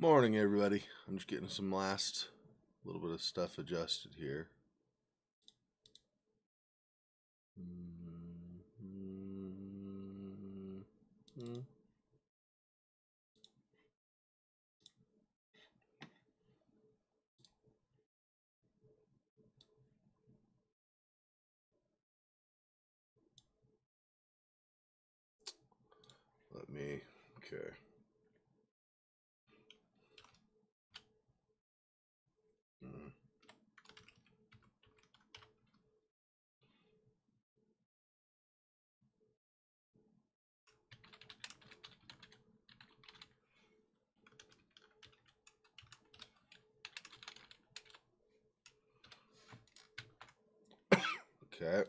Morning, everybody. I'm just getting some last little bit of stuff adjusted here. Okay. Okay.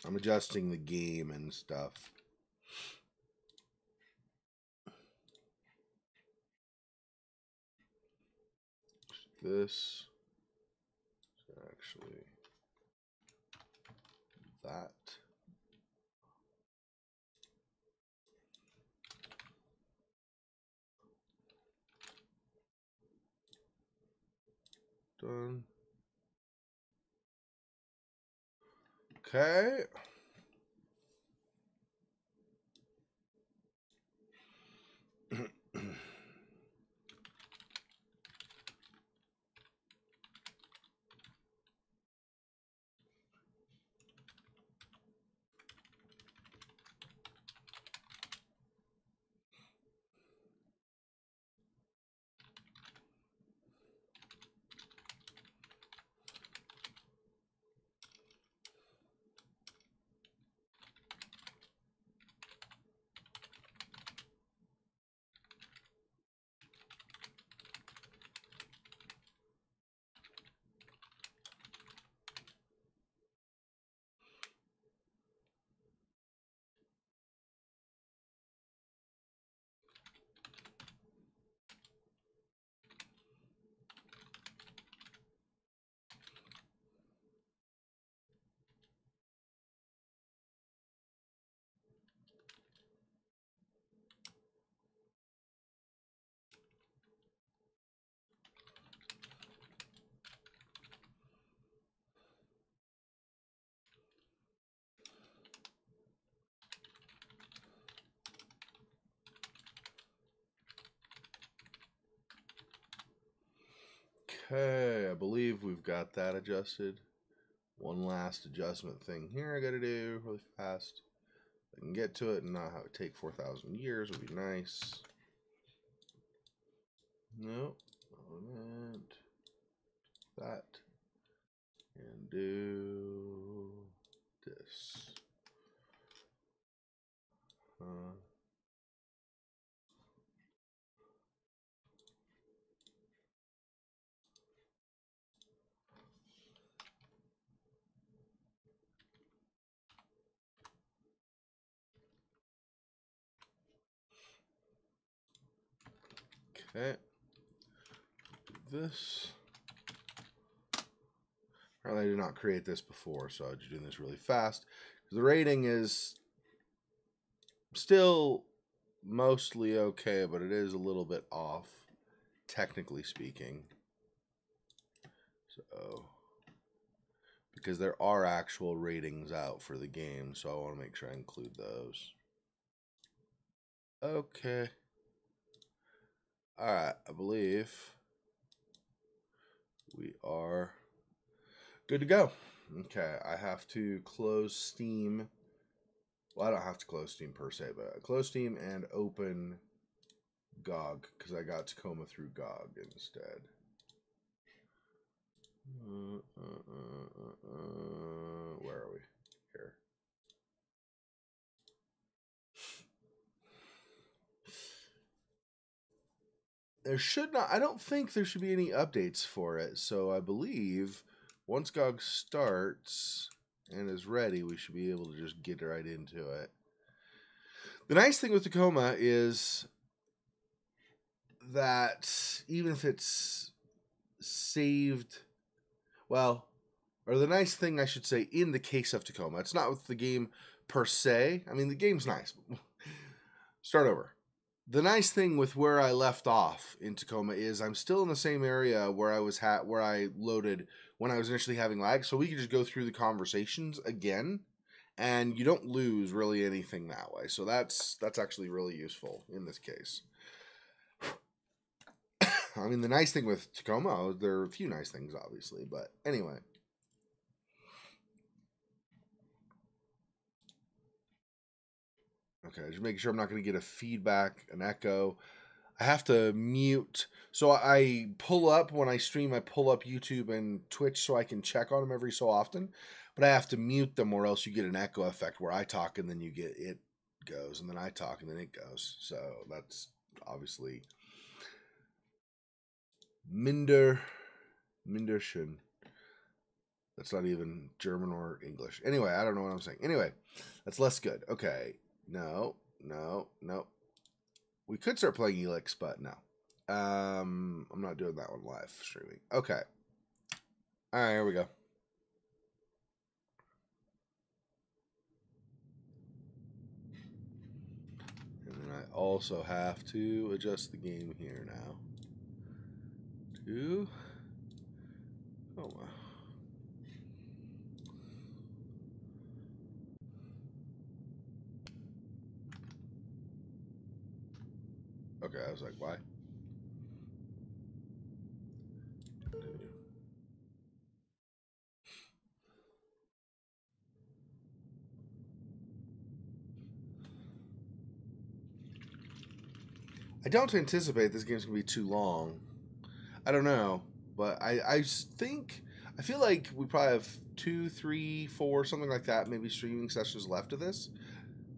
I'm adjusting the game and stuff. This is actually that. Done. Okay. Okay, I believe we've got that adjusted. One last adjustment thing here I gotta do really fast. I can get to it and not have it take 4,000 years would be nice. Nope. Element. That. And do this. Okay. This. Apparently I did not create this before, so I'm just doing this really fast. The rating is still mostly okay, but it is a little bit off, technically speaking. So, because there are actual ratings out for the game, so I want to make sure I include those. Okay. Alright, I believe we are good to go. Okay, I have to close Steam. Well, I don't have to close Steam per se, but close Steam and open GOG, because I got Tacoma through GOG instead. Where are we? Here. There should not, I don't think there should be any updates for it, so I believe once GOG starts and is ready, we should be able to just get right into it. The nice thing with Tacoma is that even if it's saved, well, or the nice thing I should say in the case of Tacoma, it's not with the game per se. I mean, the game's nice. Start over. The nice thing with where I left off in Tacoma is I'm still in the same area where where I loaded when I was initially having lag, so we can just go through the conversations again, and you don't lose really anything that way. So that's actually really useful in this case. I mean, the nice thing with Tacoma, there are a few nice things, obviously, but anyway. Okay, just making sure I'm not going to get a feedback, an echo. I have to mute. So I pull up, when I stream, I pull up YouTube and Twitch so I can check on them every so often. But I have to mute them or else you get an echo effect where I talk and then you get it goes, and then I talk and then it goes. So that's obviously Minderschen. That's not even German or English. Anyway, I don't know what I'm saying. Anyway, that's less good. Okay. No. We could start playing Elix, but no. I'm not doing that one live streaming. Okay. All right, here we go. And then I also have to adjust the game here now. Tacoma. Okay, I was like, why? I don't anticipate this game's going to be too long. I don't know, but I feel like we probably have 2, 3, 4, something like that, maybe streaming sessions left of this,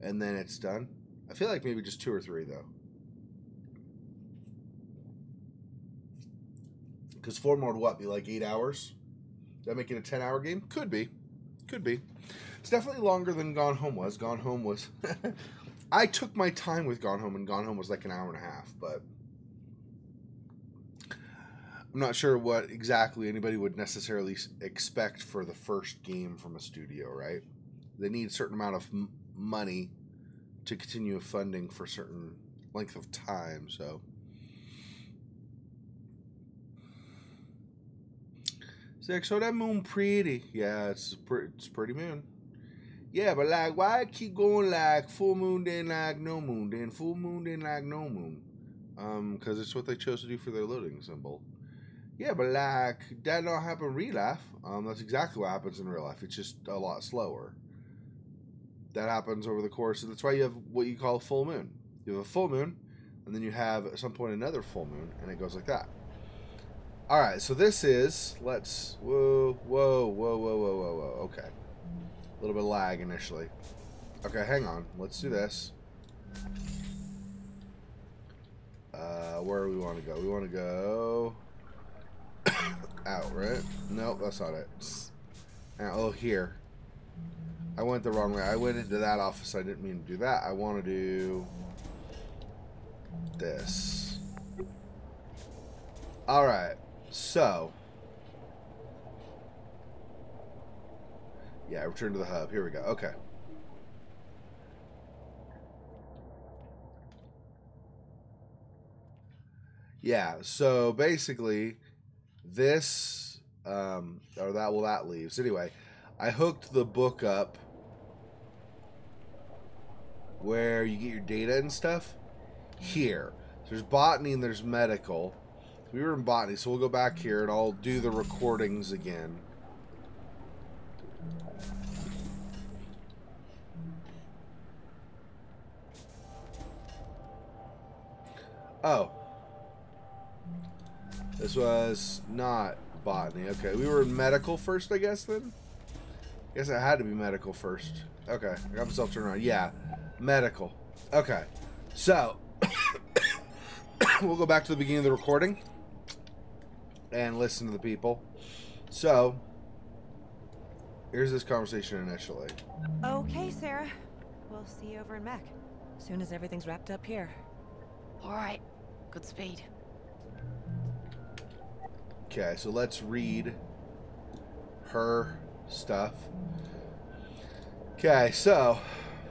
and then it's done. I feel like maybe just 2 or 3, though. Because 4 more would what, be like 8 hours? Does that make it a 10-hour game? Could be. Could be. It's definitely longer than Gone Home was. Gone Home was... I took my time with Gone Home, and Gone Home was like an hour and a half, but... I'm not sure what exactly anybody would necessarily expect for the first game from a studio, right? They need a certain amount of money to continue funding for a certain length of time, so... Xexor, that moon pretty. Yeah, it's pretty moon. Yeah, but like, why keep going like full moon, then like no moon, then full moon, then like no moon? Because it's what they chose to do for their loading symbol. Yeah, but like, that don't happen in real life. That's exactly what happens in real life. It's just a lot slower. That happens over the course, and that's why you have what you call a full moon. You have a full moon, and then you have at some point another full moon, and it goes like that. All right, so this is, whoa. Okay. A little bit of lag initially. Okay, hang on. Let's do this. Where do we want to go? We want to go out, right? Nope, that's not it. Oh, here. I went the wrong way. I went into that office. I didn't mean to do that. I want to do this. All right. So, yeah, return to the hub. Here we go. Okay. Yeah, so basically, this, or that, well, that leaves. Anyway, I hooked the book up where you get your data and stuff here. So there's botany and there's medical. We were in botany, so we'll go back here and I'll do the recordings again. Oh. This was not botany. Okay, we were in medical first, I guess, then? I guess it had to be medical first. Okay, I got myself turned around. Yeah, medical. Okay, so we'll go back to the beginning of the recording and listen to the people. So, here's this conversation initially. Okay, Sarah. We'll see you over in Mech. Soon as everything's wrapped up here. All right. Good speed. Okay, so let's read her stuff. Okay, so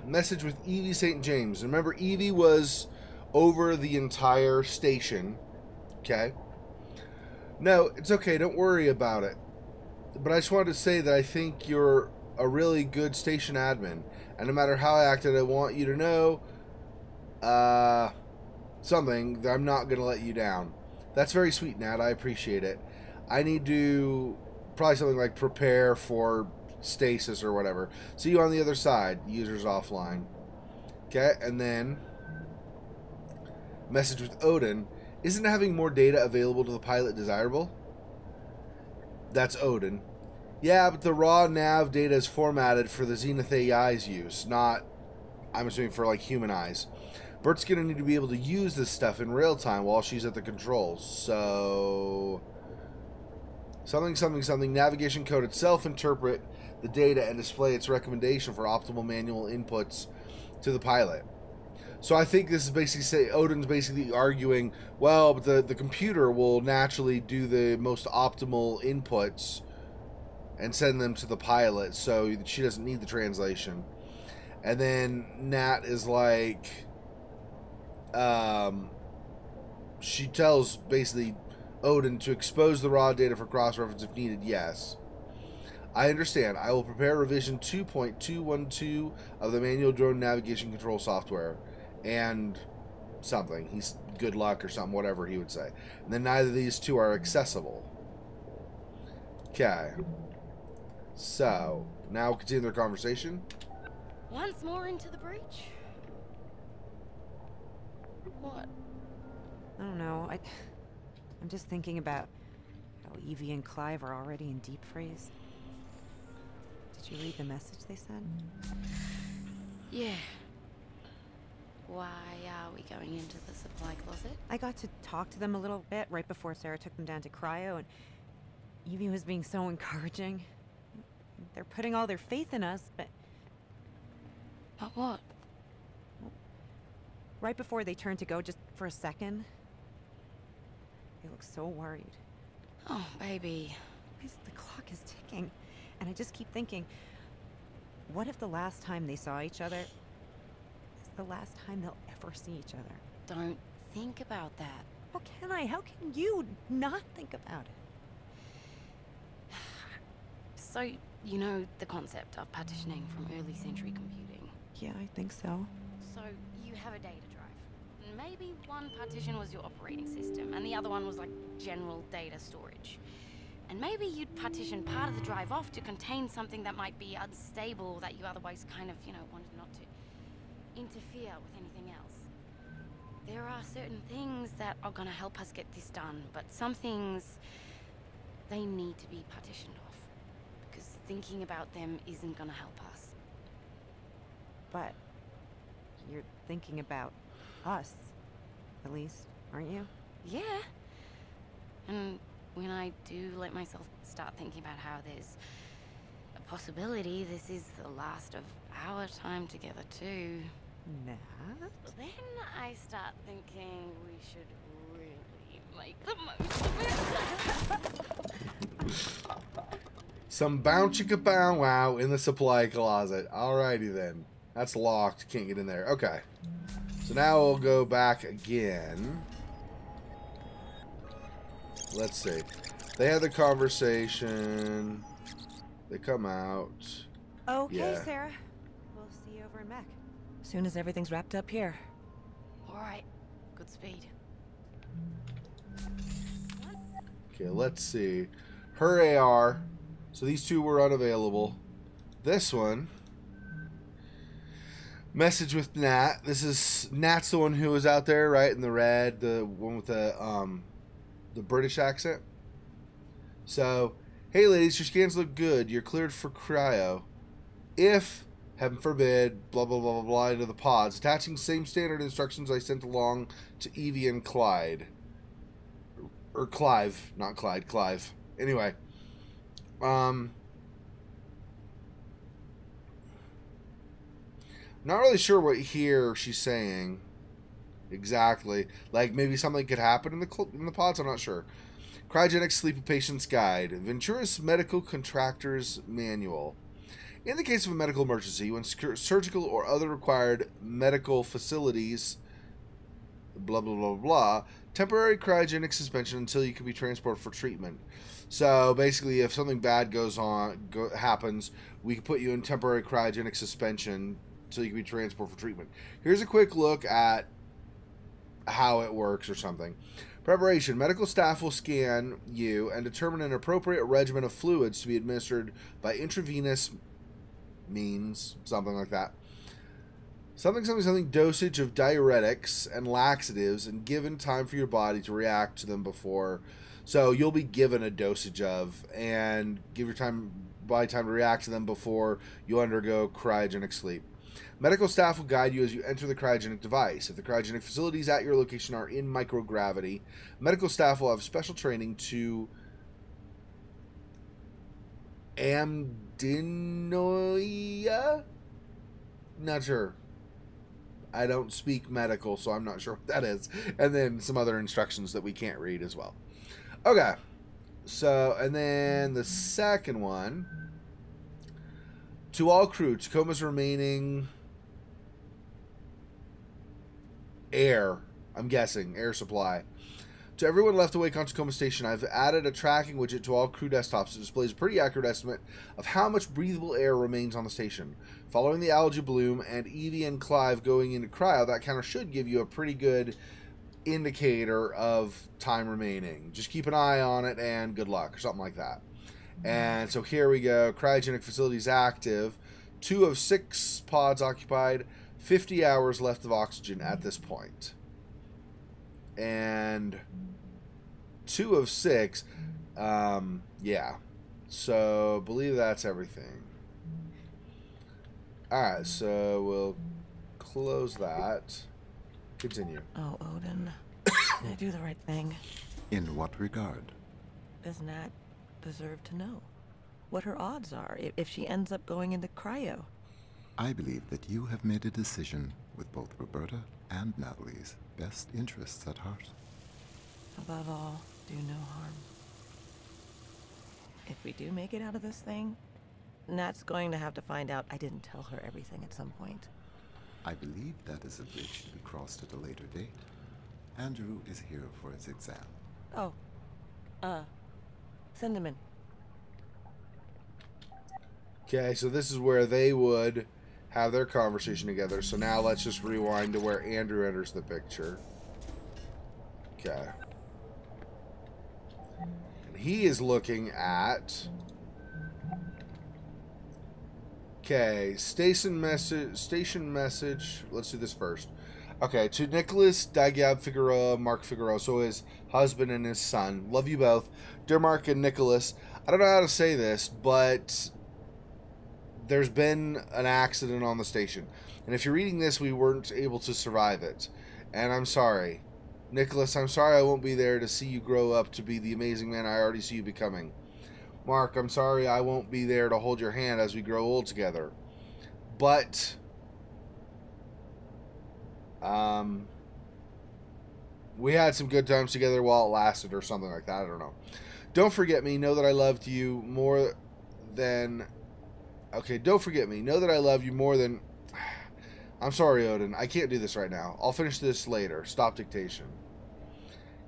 message with Evie St. James. Remember, Evie was over the entire station. Okay? No, it's okay. Don't worry about it. But I just wanted to say that I think you're a really good station admin. And no matter how I acted, I want you to know something, that I'm not going to let you down. That's very sweet, Nat. I appreciate it. I need to probably something like prepare for stasis or whatever. See you on the other side. Users offline. Okay, and then message with Odin. Isn't having more data available to the pilot desirable? That's Odin. Yeah, but the raw nav data is formatted for the Zenith AI's use, not, I'm assuming, for like human eyes. Bert's gonna need to be able to use this stuff in real time while she's at the controls. So something. Navigation code itself interpret the data and display its recommendation for optimal manual inputs to the pilot. So I think this is basically Odin's basically arguing, well, but the computer will naturally do the most optimal inputs and send them to the pilot, so she doesn't need the translation. And then Nat is like, she tells basically Odin to expose the raw data for cross-reference if needed. Yes. I understand. I will prepare revision 2.212 of the manual drone navigation control software. And something. He's good luck or something, whatever he would say. And then neither of these two are accessible. Okay. So, now we'll continue their conversation. Once more into the breach? What? I don't know. I'm just thinking about how Evie and Clive are already in deep freeze. Did you read the message they sent? Yeah. Why are we going into the supply closet? I got to talk to them a little bit right before Sarah took them down to cryo, and Evie was being so encouraging. They're putting all their faith in us, but... But what? Right before they turned to go, just for a second, they look so worried. Oh, baby. The clock is ticking, and I just keep thinking, what if the last time they saw each other is the last time they'll ever see each other? Don't think about that. How can I? How can you not think about it? So, you know the concept of partitioning from early century computing? Yeah, I think so. So, you have a data drive. Maybe one partition was your operating system, and the other one was like general data storage. And maybe you'd partition part of the drive off to contain something that might be unstable that you otherwise kind of, wanted not to interfere with anything else. There are certain things that are gonna help us get this done, but some things, they need to be partitioned off. Because thinking about them isn't gonna help us. But you're thinking about us, at least, aren't you? Yeah. And when I do let myself start thinking about how there's a possibility this is the last of our time together too, Nat? then I start thinking we should really make the most of it. Some bounce chicka bow wow in the supply closet. Alrighty then. That's locked. Can't get in there. Okay. So now we'll go back again. Let's see. They had the conversation. They come out. Okay, Yeah. Sarah. We'll see you over in Mech. Soon as everything's wrapped up here. Alright, good speed. Okay, let's see. Her AR. So these two were unavailable. This one. Message with Nat. This is Nat's the one who was out there, right, in the red, the one with the British accent. So, hey ladies, your scans look good. You're cleared for cryo. If, heaven forbid, blah blah blah blah blah into the pods, attaching same standard instructions I sent along to Evie and Clyde. Or Clive, not Clyde, Clive. Anyway. Not really sure what here she's saying exactly. Like maybe something could happen in the pods. I'm not sure. Cryogenic Sleep Patient's Guide. Ventura's Medical Contractor's Manual. In the case of a medical emergency, when surgical or other required medical facilities blah, blah, blah, blah. Temporary cryogenic suspension until you can be transported for treatment. So basically, if something bad happens, we can put you in temporary cryogenic suspension until you can be transported for treatment. Here's a quick look at how it works or something. Preparation. Medical staff will scan you and determine an appropriate regimen of fluids to be administered by intravenous means, something like that. Something dosage of diuretics and laxatives, and given time for your body to react to them before. So you'll be given a dosage of, and give your body time to react to them before you undergo cryogenic sleep. Medical staff will guide you as you enter the cryogenic device. If the cryogenic facilities at your location are in microgravity, medical staff will have special training to amdinoia? Not sure. I don't speak medical, so I'm not sure what that is. And then some other instructions that we can't read as well. Okay. So, and then the second one. To all crew, Tacoma's remaining air. I'm guessing. Air supply. To everyone left awake on Tacoma Station, I've added a tracking widget to all crew desktops. It displays a pretty accurate estimate of how much breathable air remains on the station. Following the algae bloom and Evie and Clive going into cryo, that counter should give you a pretty good indicator of time remaining. Just keep an eye on it and good luck, or something like that. And so here we go. Cryogenic facilities active. 2 of 6 pods occupied. 50 hours left of oxygen at this point. And 2 of 6. Yeah. So, I believe that's everything. Alright, so we'll close that. Continue. Oh, Odin. Did I do the right thing? In what regard? Does Nat deserve to know what her odds are if she ends up going into cryo? I believe that you have made a decision with both Roberta and Natalie's best interests at heart. Above all, do no harm. If we do make it out of this thing, Nat's going to have to find out I didn't tell her everything at some point. I believe that is a bridge to be crossed at a later date. Andrew is here for his exam. Oh. Send him in. Okay, so this is where they would have their conversation together. So now let's just rewind to where Andrew enters the picture. Okay. And he is looking at... Okay, station message. Let's do this first. Okay, to Nicholas Dagab Figueroa, Mark Figueroa, so his husband and his son. Love you both. Dear Mark and Nicholas, I don't know how to say this, but there's been an accident on the station. And if you're reading this, we weren't able to survive it. And I'm sorry. Nicholas, I'm sorry I won't be there to see you grow up to be the amazing man I already see you becoming. Mark, I'm sorry I won't be there to hold your hand as we grow old together. But we had some good times together while it lasted, or something like that. I don't know. Don't forget me. Know that I loved you more than... Okay, don't forget me. Know that I love you more than... I'm sorry, Odin. I can't do this right now. I'll finish this later. Stop dictation.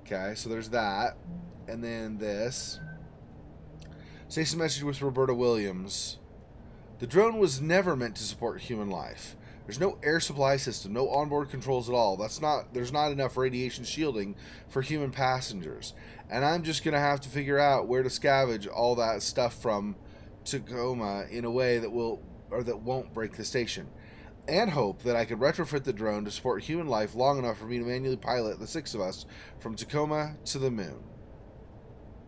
Okay, so there's that. And then this. Station message with Roberta Williams. The drone was never meant to support human life. There's no air supply system, no onboard controls at all. There's not enough radiation shielding for human passengers. And I'm just going to have to figure out where to scavenge all that stuff from Tacoma in a way that won't break the station. And hope that I could retrofit the drone to support human life long enough for me to manually pilot the 6 of us from Tacoma to the moon.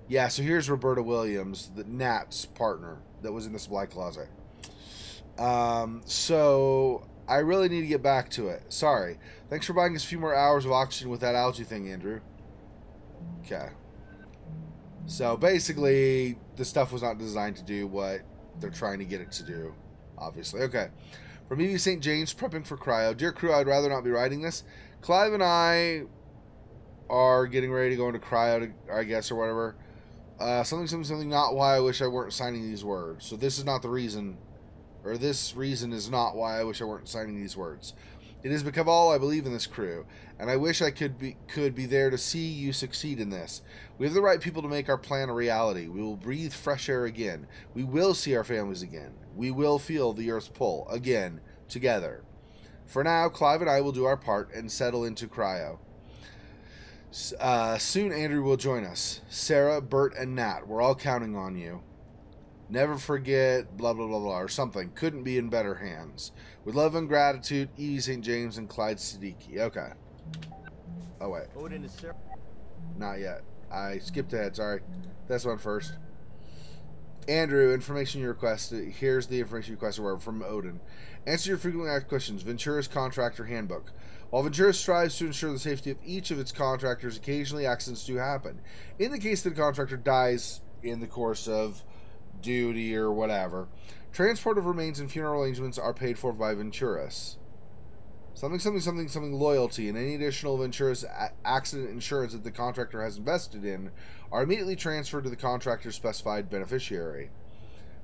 Yeah, so here's Roberta Williams, the Nat's partner that was in the supply closet. So I really need to get back to it. Sorry. Thanks for buying us a few more hours of oxygen with that algae thing, Andrew. Okay. So basically, the stuff was not designed to do what they're trying to get it to do, obviously. Okay. From Evie St. James, prepping for cryo. Dear crew, I'd rather not be writing this. Clive and I are getting ready to go into cryo, I guess, or whatever. Something, not why I wish I weren't signing these words. So this is not the reason, or this reason is not why I wish I weren't signing these words. It has become all I believe in this crew, and I wish I could be there to see you succeed in this. We have the right people to make our plan a reality. We will breathe fresh air again. We will see our families again. We will feel the Earth's pull again, together. For now, Clive and I will do our part and settle into cryo. Soon Andrew will join us. Sarah, Bert, and Nat, we're all counting on you. Never forget, blah, blah, blah, blah, or something. Couldn't be in better hands. With love and gratitude, Evie St. James and Clyde Siddiqui. Okay. Oh, wait. Not yet. I skipped ahead, sorry. That's one first. Andrew, information you requested. Here's the information you requested from Odin. Answer your frequently asked questions. Ventura's Contractor Handbook. While Ventura strives to ensure the safety of each of its contractors, occasionally accidents do happen. In the case that a contractor dies in the course of duty or whatever, transport of remains and funeral arrangements are paid for by Venturas. Something loyalty, and any additional Ventura's accident insurance that the contractor has invested in are immediately transferred to the contractor's specified beneficiary.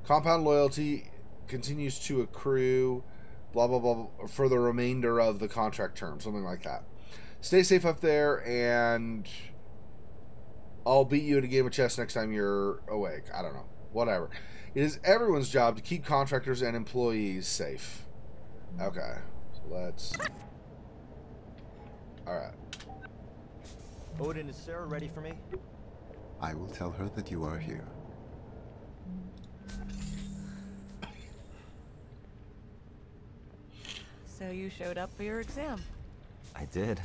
Compound loyalty continues to accrue, blah, blah, blah, for the remainder of the contract term, something like that. Stay safe up there, and I'll beat you in a game of chess next time you're awake. I don't know. Whatever. It is everyone's job to keep contractors and employees safe. Okay. So let's... Alright. Odin, is Sarah ready for me? I will tell her that you are here. So you showed up for your exam. I did.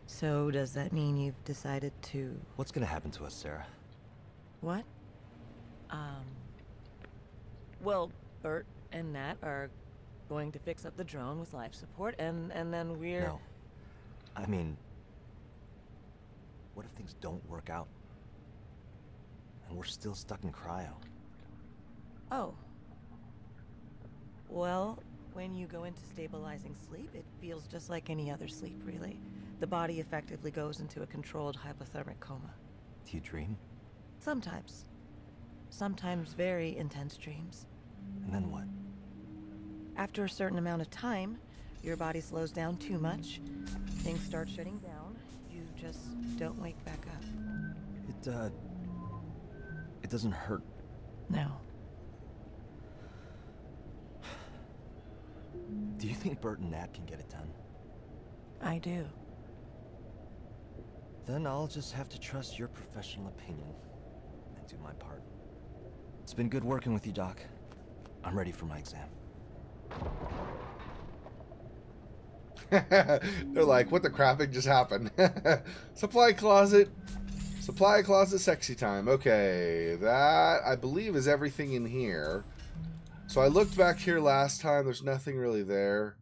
So does that mean you've decided to... What's gonna happen to us, Sarah? What? Well, Bert and Nat are going to fix up the drone with life support, and then we're... No. I mean... What if things don't work out? And we're still stuck in cryo? Oh. Well, when you go into stabilizing sleep, it feels just like any other sleep, really. The body effectively goes into a controlled hypothermic coma. Do you dream? Sometimes. Sometimes very intense dreams. And then what? After a certain amount of time, your body slows down too much, things start shutting down, you just don't wake back up. It doesn't hurt. No. Do you think Bert and Nat can get it done? I do. Then I'll just have to trust your professional opinion and do my part. It's been good working with you, Doc. I'm ready for my exam. They're like, what the crapping just happened? Supply closet sexy time. Okay, that I believe is everything in here. So I looked back here last time. There's nothing really there.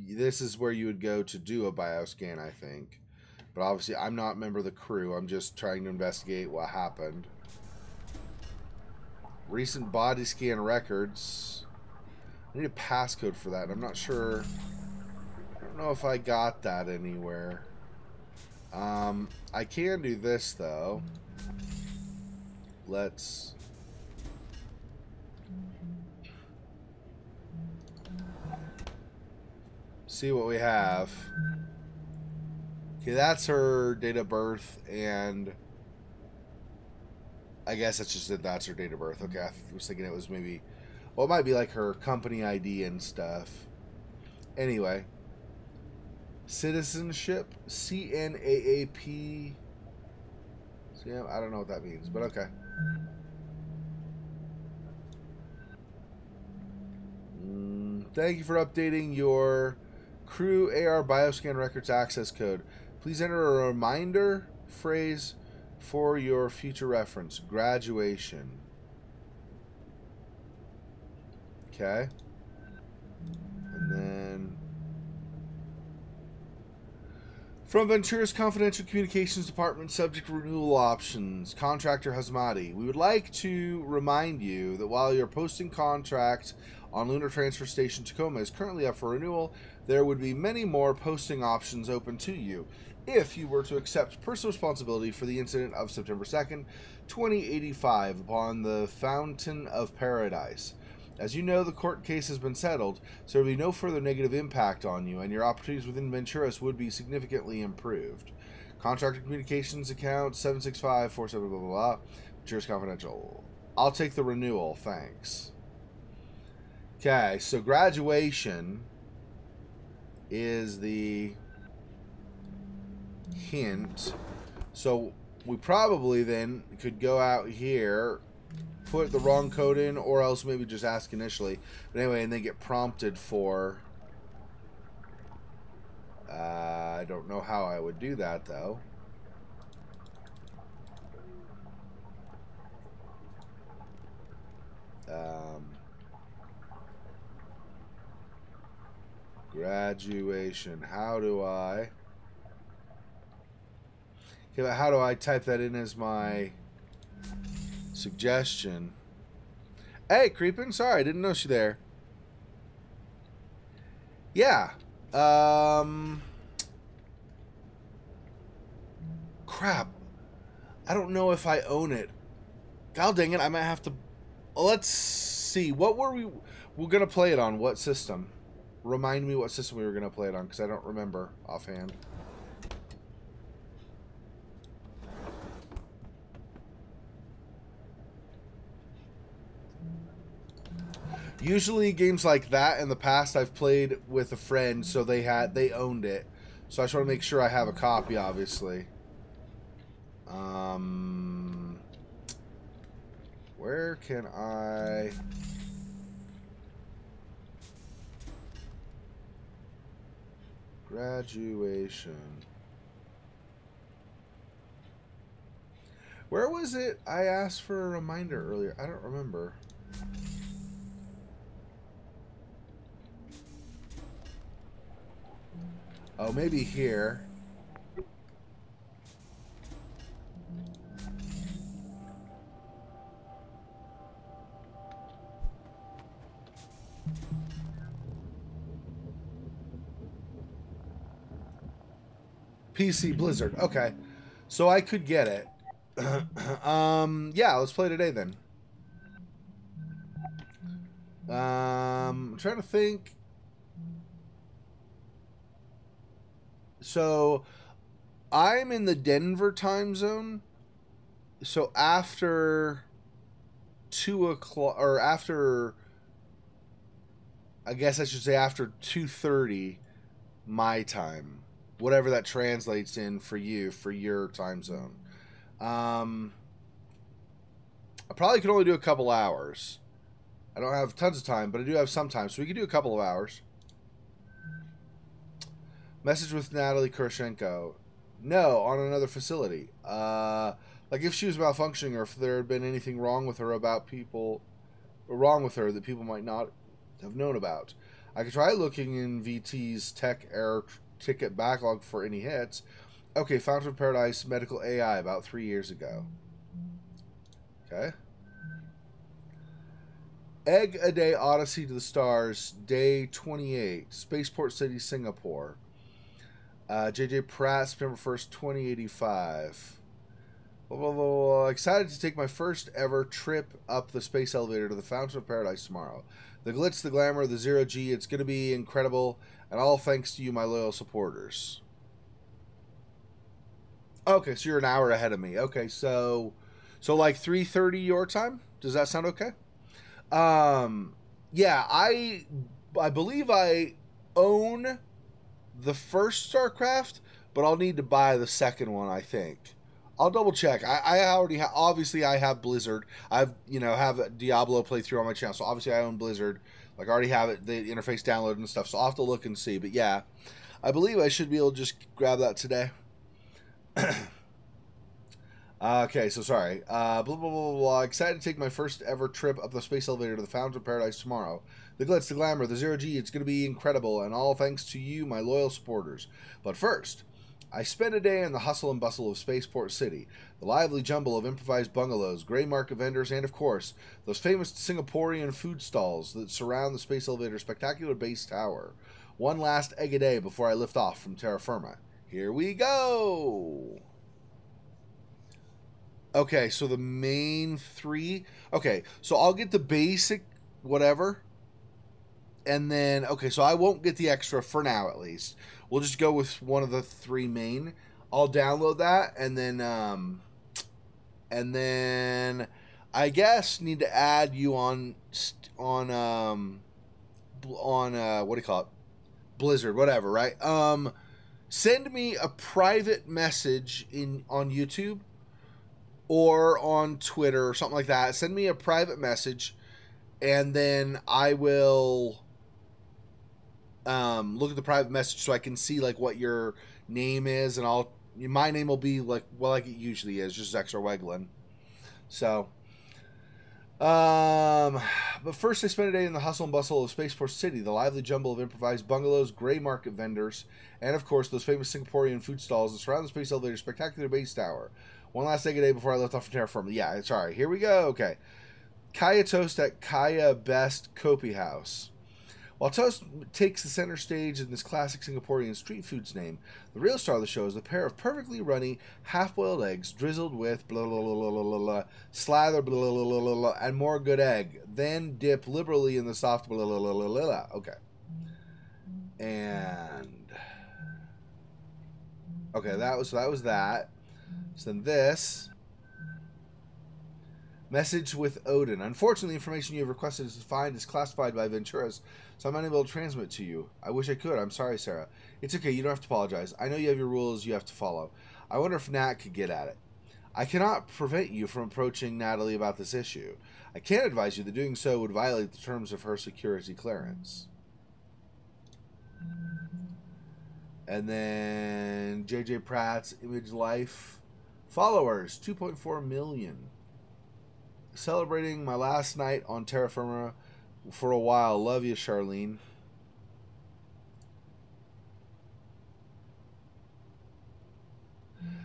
This is where you would go to do a bioscan, I think. But obviously I'm not a member of the crew. I'm just trying to investigate what happened. Recent body scan records. I need a passcode for that. I'm not sure. I don't know if I got that anywhere. I can do this though. Let's see what we have. Okay, that's her date of birth, and I guess that's her date of birth. Okay, I was thinking it was maybe, well, it might be like her company ID and stuff. Anyway, citizenship, CNAAP. I don't know what that means, but okay. Thank you for updating your crew AR bioscan records access code. Please enter a reminder phrase for your future reference. Graduation. Okay. And then from Ventura's Confidential Communications Department, subject renewal options, Contractor Hazmati. We would like to remind you that while your posting contract on Lunar Transfer Station Tacoma is currently up for renewal, there would be many more posting options open to you if you were to accept personal responsibility for the incident of September 2nd, 2085 upon the Fountain of Paradise. As you know, the court case has been settled, so there will be no further negative impact on you, and your opportunities within Venturas would be significantly improved. Contractor communications account 76547 blah blah blah. Venturas confidential. I'll take the renewal, thanks. Okay, so graduation is the hint. So we probably then could go out here, put the wrong code in, or else maybe just ask initially. But anyway, and then get prompted for... I don't know how I would do that, though. Graduation. How do I... Okay, but how do I type that in as my suggestion? Hey, Creepin'. Sorry, I didn't know you there. Yeah. Crap. I don't know if I own it. God dang it, I might have to... Let's see. What were we... We're going to play it on what system? Remind me what system we were going to play it on, because I don't remember offhand. Usually games like that in the past I've played with a friend, so they owned it. So I just want to make sure I have a copy, obviously. Where can I... Graduation. Where was it? I asked for a reminder earlier. I don't remember. Oh, maybe here. PC Blizzard. Okay. So I could get it. Yeah, let's play today then. I'm trying to think. So I'm in the Denver time zone. So after 2 o'clock, or after, I guess I should say after 2:30 my time, whatever that translates in for you, for your time zone. I probably could only do a couple hours. I don't have tons of time, but I do have some time, so we could do a couple of hours. Message with Natalie Kuroshenko. No, on another facility. Like if she was malfunctioning, or if there had been anything wrong with her that people might not have known about. I could try looking in VT's tech error ticket backlog for any hits. Okay, Fountain of Paradise Medical AI about 3 years ago. Okay. Egg a Day Odyssey to the Stars, Day 28, Spaceport City, Singapore. JJ Pratt, September 1st, 2085. Blah, blah, blah, blah. Excited to take my first ever trip up the space elevator to the Fountain of Paradise tomorrow. The glitz, the glamour, the zero G, it's going to be incredible, and all thanks to you, my loyal supporters. Okay, so you're an hour ahead of me. Okay, so like 3:30 your time? Does that sound okay? Yeah, I believe I own the first StarCraft, but I'll need to buy the second one, I think. I'll double check. I already have, obviously I have Blizzard. I've, have a Diablo playthrough on my channel, so obviously I own Blizzard. Like I already have it, the interface downloaded and stuff, so I'll have to look and see. But yeah, I believe I should be able to just grab that today. Okay, so sorry. Blah, blah, blah, blah, blah. Excited to take my first ever trip up the space elevator to the Fountain of Paradise tomorrow. The glitz, the glamour, the zero G, it's going to be incredible, and all thanks to you, my loyal supporters. But first, I spent a day in the hustle and bustle of Spaceport City, the lively jumble of improvised bungalows, gray market vendors, and of course, those famous Singaporean food stalls that surround the space elevator's spectacular base tower. One last egg a day before I lift off from terra firma. Here we go! Okay, so the main three... Okay, so I'll get the basic whatever. And then, okay, so I won't get the extra for now, at least. We'll just go with one of the 3 main. I'll download that, and then I guess need to add you on what do you call it? Blizzard, whatever, right? Send me a private message on YouTube or on Twitter or something like that. Send me a private message, and then I will look at the private message so I can see like what your name is, and my name will be like it usually is, just Xexor Weglin. So, but first I spent a day in the hustle and bustle of Spaceport City, the lively jumble of improvised bungalows, gray market vendors, and of course those famous Singaporean food stalls that surround the space elevator's spectacular base tower. One last day before I left off for terra firma. Yeah, sorry. Here we go. Okay. Kaya Toast at Kaya Best Kopi House. While Toast takes the center stage in this classic Singaporean street foods name, the real star of the show is the pair of perfectly runny, half-boiled eggs drizzled with blah blah blah blah blah blah, slather blah blah blah blah blah, and more good egg. Then dip liberally in the soft blah blah blah blah blah. Okay. And okay, that was that. So then this message with Odin. Unfortunately, the information you have requested is defined as classified by Venturas, so I'm unable to transmit to you. I wish I could. I'm sorry, Sarah. It's okay. You don't have to apologize. I know you have your rules you have to follow. I wonder if Nat could get at it. I cannot prevent you from approaching Natalie about this issue. I can't advise you that doing so would violate the terms of her security clearance. And then JJ Pratt's Image Life followers, 2.4 million. Celebrating my last night on terra firma for a while. Love you, Charlene.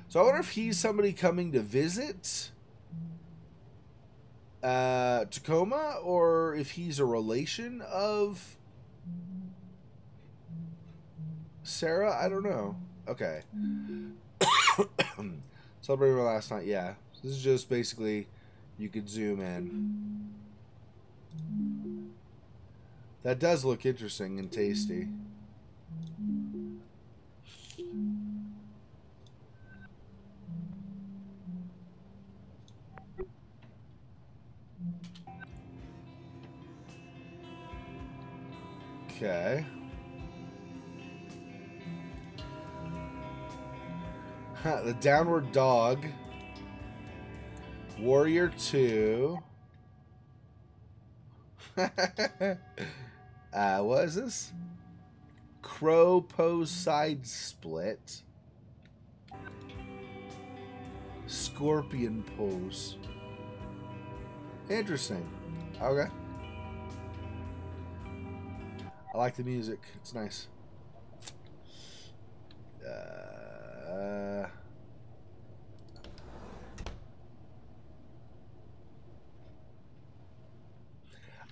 So I wonder if he's somebody coming to visit Tacoma, or if he's a relation of Sarah. I don't know. Okay. Celebrating my last night. Yeah. This is just basically, you could zoom in. That does look interesting and tasty. Okay. The Downward Dog. Warrior 2. What is this? Crow Pose Side Split. Scorpion Pose. Interesting. Okay. I like the music. It's nice.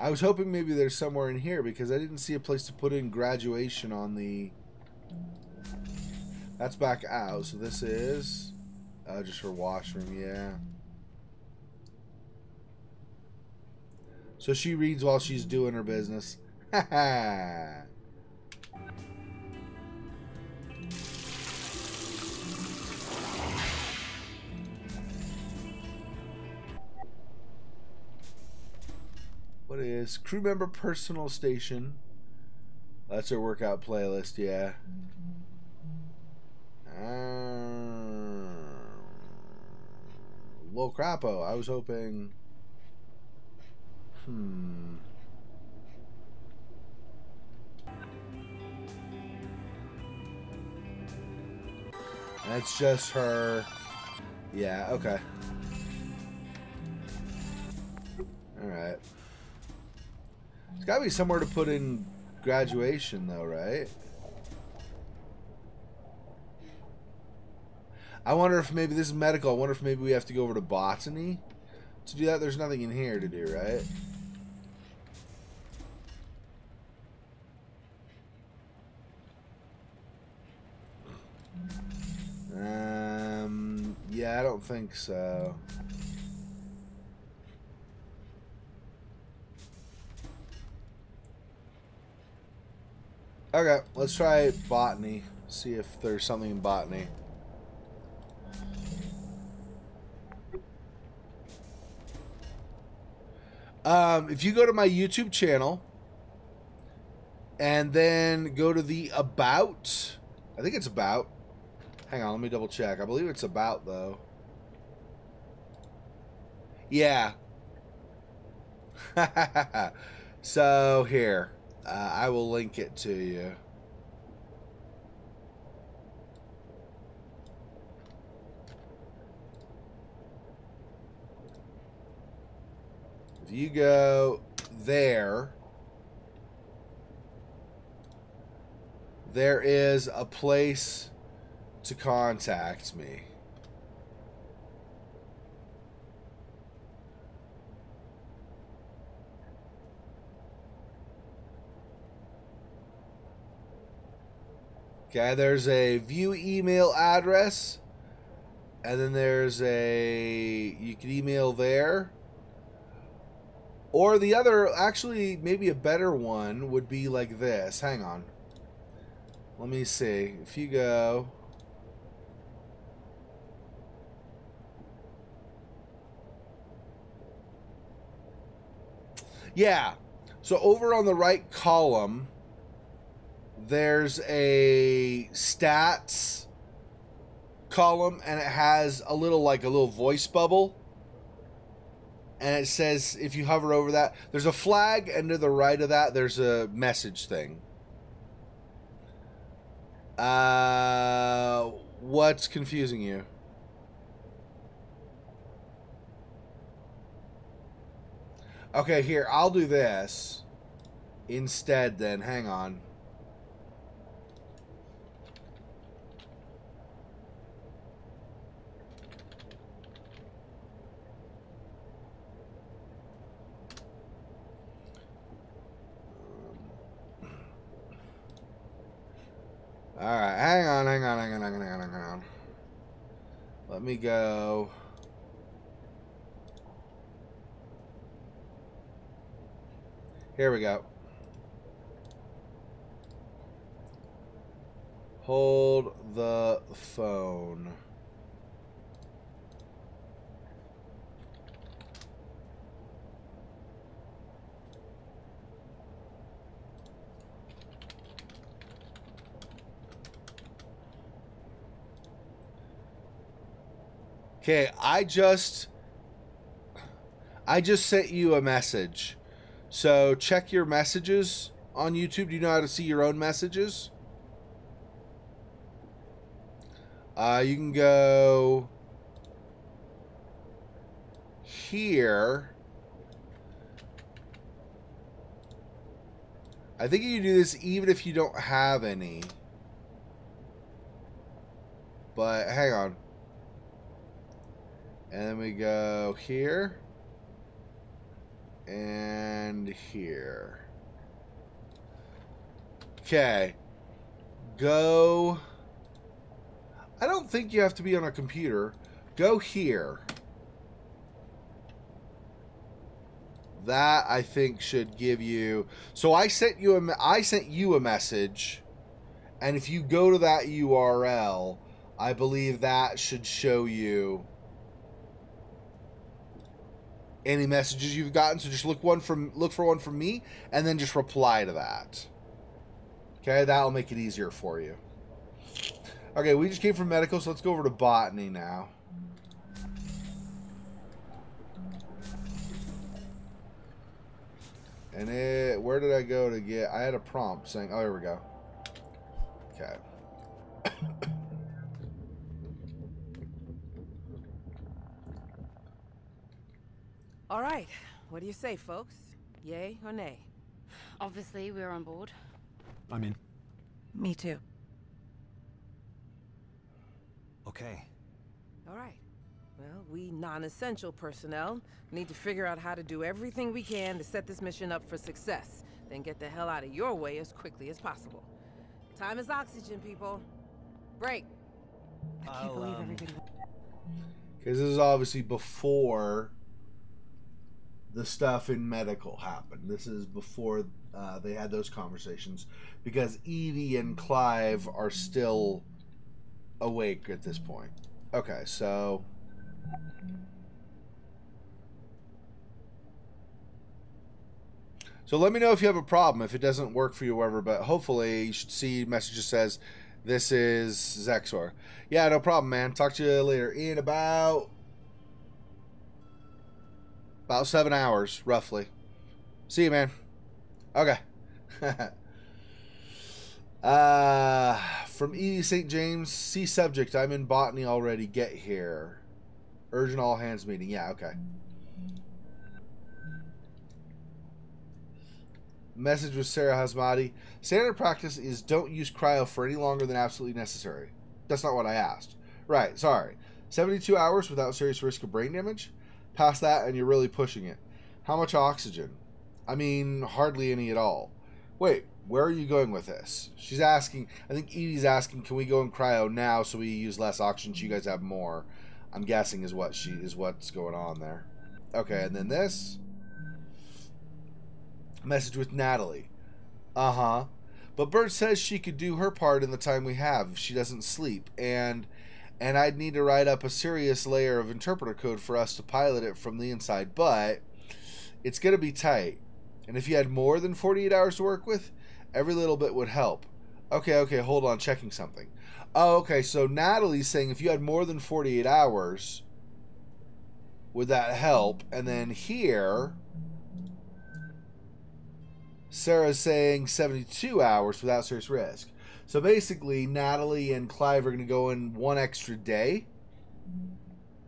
I was hoping maybe there's somewhere in here because I didn't see a place to put in graduation on the... That's back out. So this is just her washroom. Yeah. So she reads while she's doing her business. Ha What is crew member personal station? That's her workout playlist, yeah. Lil Crapo, I was hoping. That's just her. Yeah, okay. Alright. There's gotta be somewhere to put in graduation, though, right? I wonder if maybe this is medical. I wonder if maybe we have to go over to botany to do that. There's nothing in here to do, right? Yeah, I don't think so. Okay, let's try botany. See if there's something in botany. If you go to my YouTube channel and then go to the about, I think it's about. Hang on, let me double check. I believe it's about though. Yeah. So here, I will link it to you. If you go there, there is a place to contact me. Okay, there's a view email address, and then there's a, you can email there. Or the other, actually, maybe a better one would be like this. Hang on. Let me see. If you go... Yeah. So over on the right column, there's a stats column, and it has a little, like a little voice bubble. And it says, if you hover over that, there's a flag, and to the right of that, there's a message thing. What's confusing you? Okay, here, I'll do this instead then. Hang on. Alright, hang on. Let me go. Here we go. Hold the phone. Okay, I just sent you a message. So check your messages on YouTube. Do you know how to see your own messages? You can go here. I think you can do this even if you don't have any. But hang on. And then we go here. And here. Okay. Go. I don't think you have to be on a computer. Go here. That I think should give you. So I sent you a message, and if you go to that URL, I believe that should show you any messages you've gotten. So just look for one from me, and then just reply to that. Okay, that'll make it easier for you. Okay, we just came from medical, so let's go over to botany now. And where did I go to get? I had a prompt saying, oh, here we go. Okay. All right, what do you say, folks? Yay or nay? Obviously, we're on board. I'm in. Me too. Okay. All right. Well, we non-essential personnel need to figure out how to do everything we can to set this mission up for success, then get the hell out of your way as quickly as possible. Time is oxygen, people. Break. I can't believe everybody... Because this is obviously before the stuff in medical happened. This is before they had those conversations, because Evie and Clive are still awake at this point. Okay, so let me know if you have a problem, if it doesn't work for you or whatever, but hopefully you should see messages says, this is Xexor. Yeah, no problem, man. Talk to you later. In about 7 hours, roughly. See you, man. Okay. From E. St. James, see subject. I'm in botany already. Get here. Urgent all hands meeting. Yeah, okay. Message with Sarah Hasmati. Standard practice is don't use cryo for any longer than absolutely necessary. That's not what I asked. Right, sorry. 72 hours without serious risk of brain damage? Past that and you're really pushing it. How much oxygen? I mean, hardly any at all. Wait, where are you going with this? She's asking, I think Edie's asking, can we go in cryo now so we use less oxygen so you guys have more? I'm guessing is what's going on there. Okay, and then this. Message with Natalie. Uh-huh. But Bert says she could do her part in the time we have if she doesn't sleep, and I'd need to write up a serious layer of interpreter code for us to pilot it from the inside, but it's going to be tight. And if you had more than 48 hours to work with, every little bit would help. Okay, hold on, checking something. Oh, okay, so Natalie's saying if you had more than 48 hours, would that help? And then here, Sarah's saying 72 hours without serious risk. So basically, Natalie and Clive are going to go in one extra day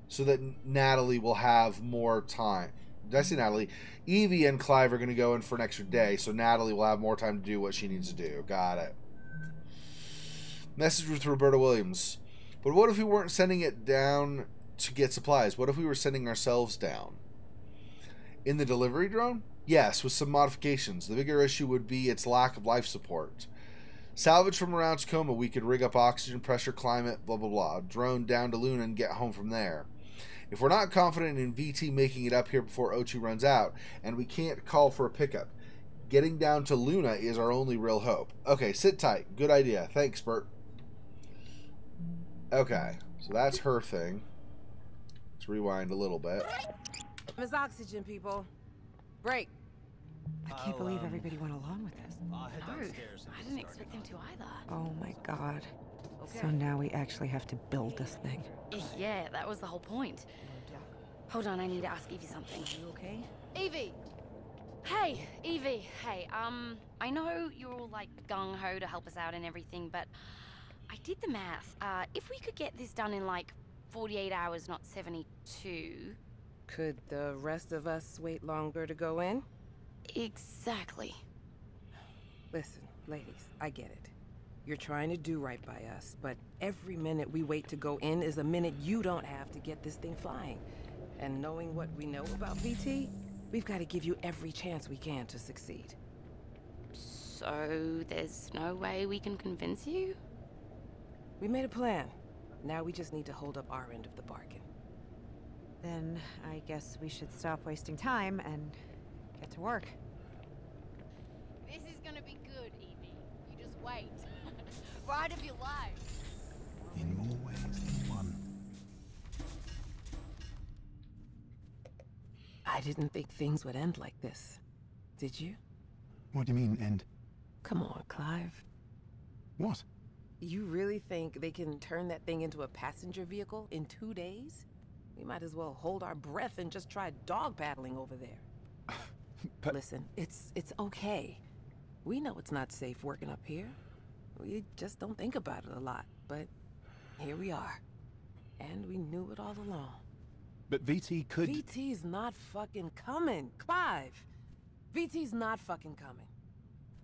so that Natalie will have more time. Did I say Natalie? Evie and Clive are going to go in for an extra day, so Natalie will have more time to do what she needs to do. Got it. Message with Roberta Williams. But what if we weren't sending it down to get supplies? What if we were sending ourselves down? In the delivery drone? Yes, with some modifications. The bigger issue would be its lack of life support. Salvage from around Tacoma, we could rig up oxygen, pressure, climate, blah, blah, blah. Drone down to Luna and get home from there. If we're not confident in VT making it up here before O2 runs out, and we can't call for a pickup, getting down to Luna is our only real hope. Okay, sit tight. Good idea. Thanks, Bert. Okay, so that's her thing. Let's rewind a little bit. Miss Oxygen, people. Break. I can't believe everybody went along with this. No, I didn't expect them to either. Oh my god. Okay. So now we actually have to build this thing. Yeah, that was the whole point. Hold on, I need to ask Evie something. You okay? Evie! Hey, Evie. Hey, I know you're all like gung-ho to help us out and everything, but I did the math. If we could get this done in like 48 hours, not 72... Could the rest of us wait longer to go in? Exactly. Listen, ladies, I get it. You're trying to do right by us, but every minute we wait to go in is a minute you don't have to get this thing flying. And knowing what we know about VT, we've got to give you every chance we can to succeed. So there's no way we can convince you? We made a plan. Now we just need to hold up our end of the bargain. Then I guess we should stop wasting time and get to work. This is gonna be good, Evie. You just wait. Ride of your life. In more ways than one. I didn't think things would end like this. Did you? What do you mean, end? Come on, Clive. What? You really think they can turn that thing into a passenger vehicle in 2 days? We might as well hold our breath and just try dog paddling over there. But listen, it's okay. We know it's not safe working up here. We just don't think about it a lot, but here we are. And we knew it all along. But VT could... VT's not fucking coming, Clive. VT's not fucking coming.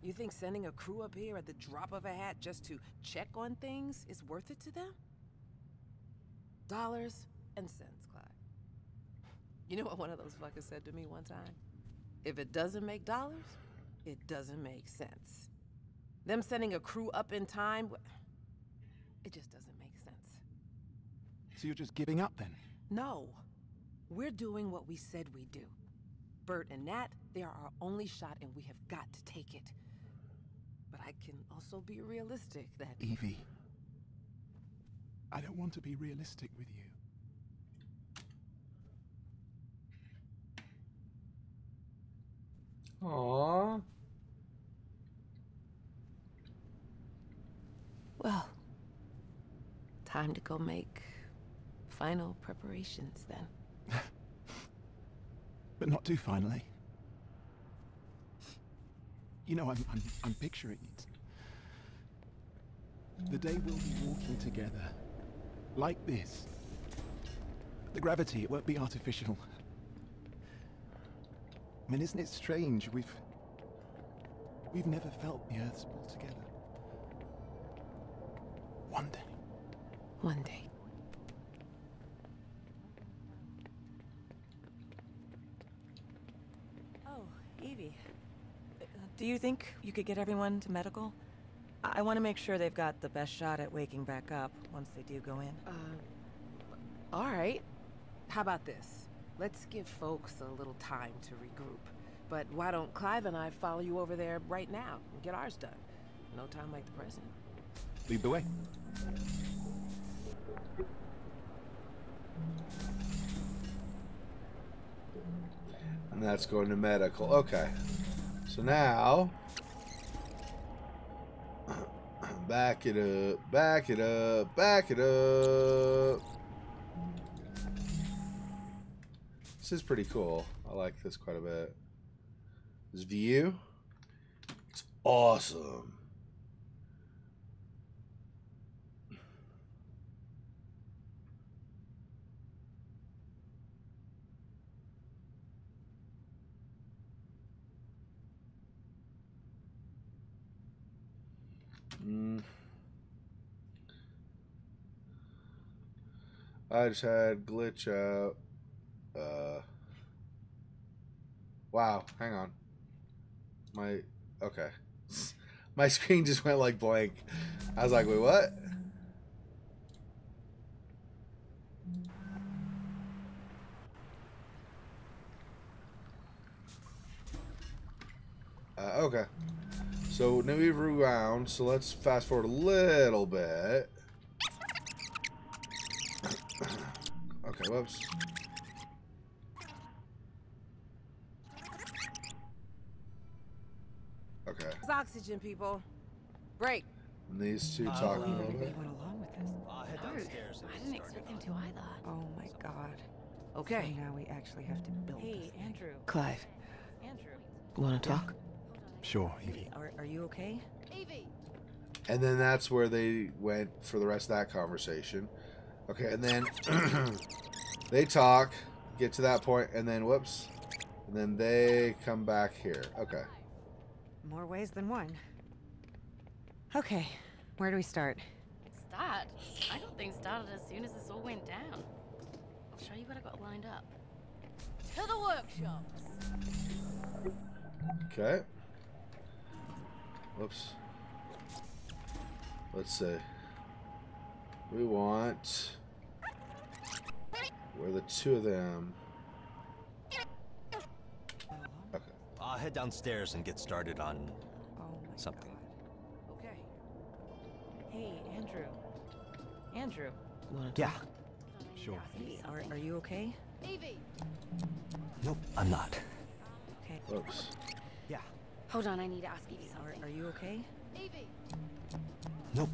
You think sending a crew up here at the drop of a hat just to check on things is worth it to them? Dollars and cents, Clive. You know what one of those fuckers said to me one time? If it doesn't make dollars, it doesn't make sense. Them sending a crew up in time, it just doesn't make sense. So you're just giving up then? No. We're doing what we said we'd do. Bert and Nat, they are our only shot and we have got to take it. But I can also be realistic that... Evie, I don't want to be realistic with you. Aww. Well, time to go make final preparations then. But not too finally. You know, I'm picturing it. The day we'll be walking together, like this. The gravity, it won't be artificial. I mean, isn't it strange? We've never felt the Earth's pull together. One day. One day. Oh, Evie. Do you think you could get everyone to medical? I want to make sure they've got the best shot at waking back up once they do go in. All right. How about this? Let's give folks a little time to regroup. But why don't Clive and I follow you over there right now and get ours done? No time like the present. Lead the way. And that's going to medical. Okay. So now... back it up, back it up, back it up. This is pretty cool. I like this quite a bit. This view, it's awesome. I just had glitch out. Wow, hang on. Okay. My screen just went like blank. I was like, wait, what? Okay. So now we've rewound, so let's fast forward a little bit. Okay, whoops. Okay. It's oxygen, people. Break. And these two talk a little Everybody bit. went along with this. Head No, downstairs and I get didn't started expect them on to it. either. Oh my god. Okay. So now we actually have to build this Hey, thing. Andrew. Clive, Andrew. you want to talk? Sure, Evie. Are you okay? Evie! And then that's where they went for the rest of that conversation. Okay, and then they talk, get to that point, and then whoops. And then they come back here. Okay. More ways than one. Okay, where do we start? Start? I got things started as soon as this all went down. I'll show you what I got lined up. To the workshops! Okay. Whoops. Let's see. We want... Where are the two of them? Okay. I'll head downstairs and get started on Oh my something. god. Okay. Hey, Andrew. Andrew. You want to Yeah. talk? Sure. Hey, are you okay? Evie! Nope, I'm not. Okay. Whoops. Yeah. Hold on, I need to ask you something. Are you okay? Evie! Nope.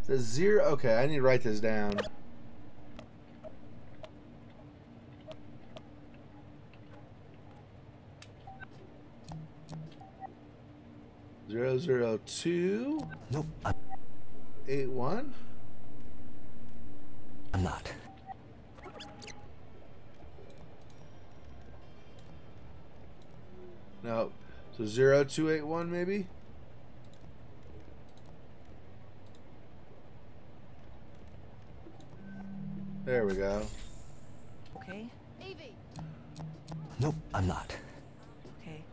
The zero... Okay, I need to write this down. Zero, zero, 2, Nope, 8, 1. I'm not. No. So 0, 2, 8, 1 maybe? There we go. Okay? Evie! Nope, I'm not. Okay.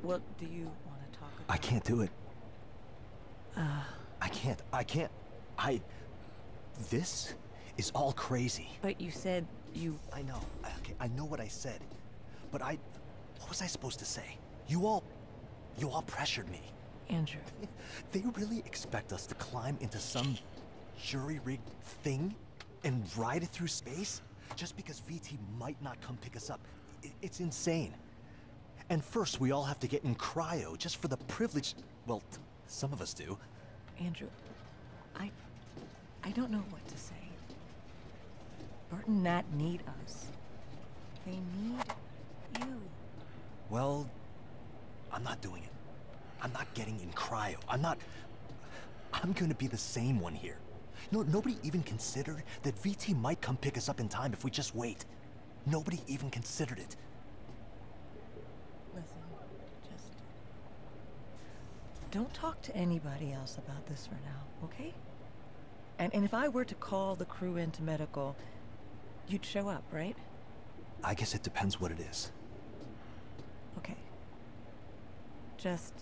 What do you want to talk about? I can't do it. I can't. This is all crazy. But you said you... I know. Okay, I know what I said. But what was I supposed to say? You all pressured me. Andrew. They really expect us to climb into some jury-rigged thing and ride it through space just because VT might not come pick us up. It's insane. And first, we all have to get in cryo just for the privilege. Well, some of us do. Andrew, I don't know what to say. Bert and Nat need us. They need you. Well, I'm not doing it. I'm not getting in cryo. I'm gonna be the same one here. No, nobody even considered that VT might come pick us up in time if we just wait. Nobody even considered it. Listen, just... don't talk to anybody else about this for now, okay? And if I were to call the crew into medical, you'd show up, right? I guess it depends what it is. Okay. Just...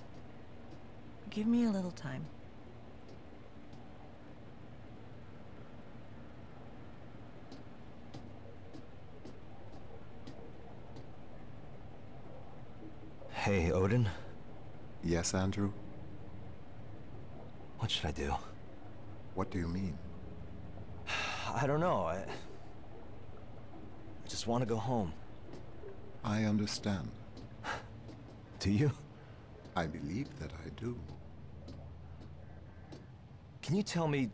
give me a little time. Hey, Odin. Yes, Andrew? What should I do? What do you mean? I don't know. I just want to go home. I understand. Do you? I believe that I do. Can you tell me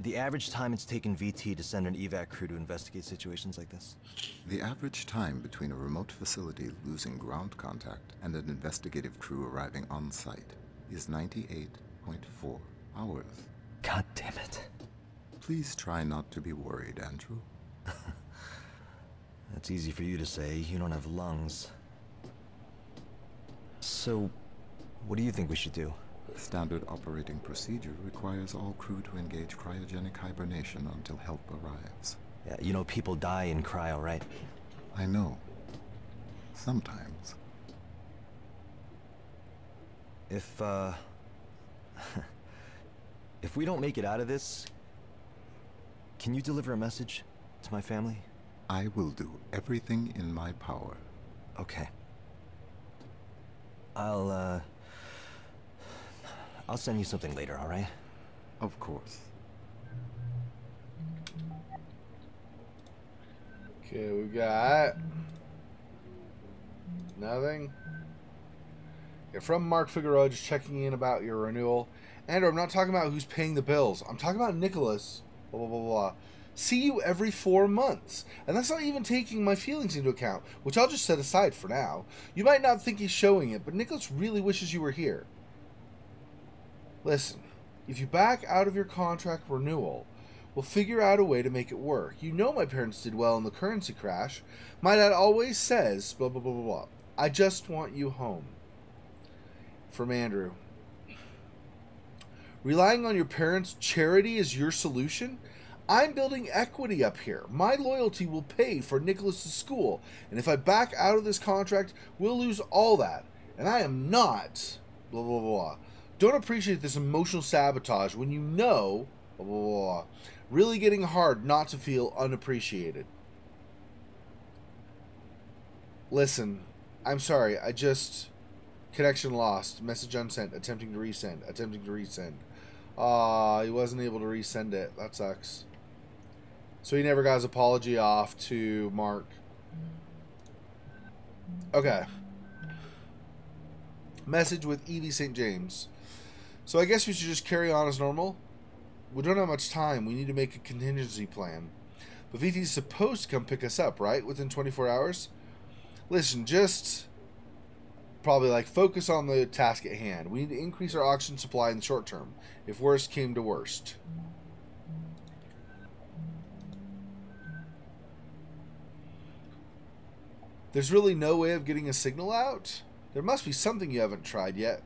the average time it's taken VT to send an evac crew to investigate situations like this? The average time between a remote facility losing ground contact and an investigative crew arriving on site is 98.4 hours. God damn it. Please try not to be worried, Andrew. That's easy for you to say. You don't have lungs. So, what do you think we should do? Standard operating procedure requires all crew to engage cryogenic hibernation until help arrives. Yeah, you know people die in cryo, right? I know. Sometimes. If we don't make it out of this, can you deliver a message to my family? I will do everything in my power. Okay. I'll send you something later, all right? Of course. Okay, we got nothing. Yeah, from Mark Figueroa, just checking in about your renewal. Andrew, I'm not talking about who's paying the bills. I'm talking about Nicholas. Blah, blah, blah, blah. See you every 4 months. And that's not even taking my feelings into account, which I'll just set aside for now. You might not think he's showing it, but Nicholas really wishes you were here. Listen, if you back out of your contract renewal, we'll figure out a way to make it work. You know my parents did well in the currency crash. My dad always says, blah, blah, blah, blah, blah. I just want you home. From Andrew. Relying on your parents' charity as your solution? I'm building equity up here. My loyalty will pay for Nicholas's school. And if I back out of this contract, we'll lose all that. And I am not, blah, blah, blah. Don't appreciate this emotional sabotage when you know, blah, blah, blah. Really getting hard not to feel unappreciated. Listen, I'm sorry. I just... Connection lost. Message unsent. Attempting to resend. Attempting to resend. He wasn't able to resend it. That sucks. So he never got his apology off to Mark. Okay. Message with Evie St. James. So I guess we should just carry on as normal. We don't have much time. We need to make a contingency plan. But VT's supposed to come pick us up, right? Within 24 hours? Listen, just... probably like focus on the task at hand. We need to increase our oxygen supply in the short term, if worst came to worst. There's really no way of getting a signal out? There must be something you haven't tried yet.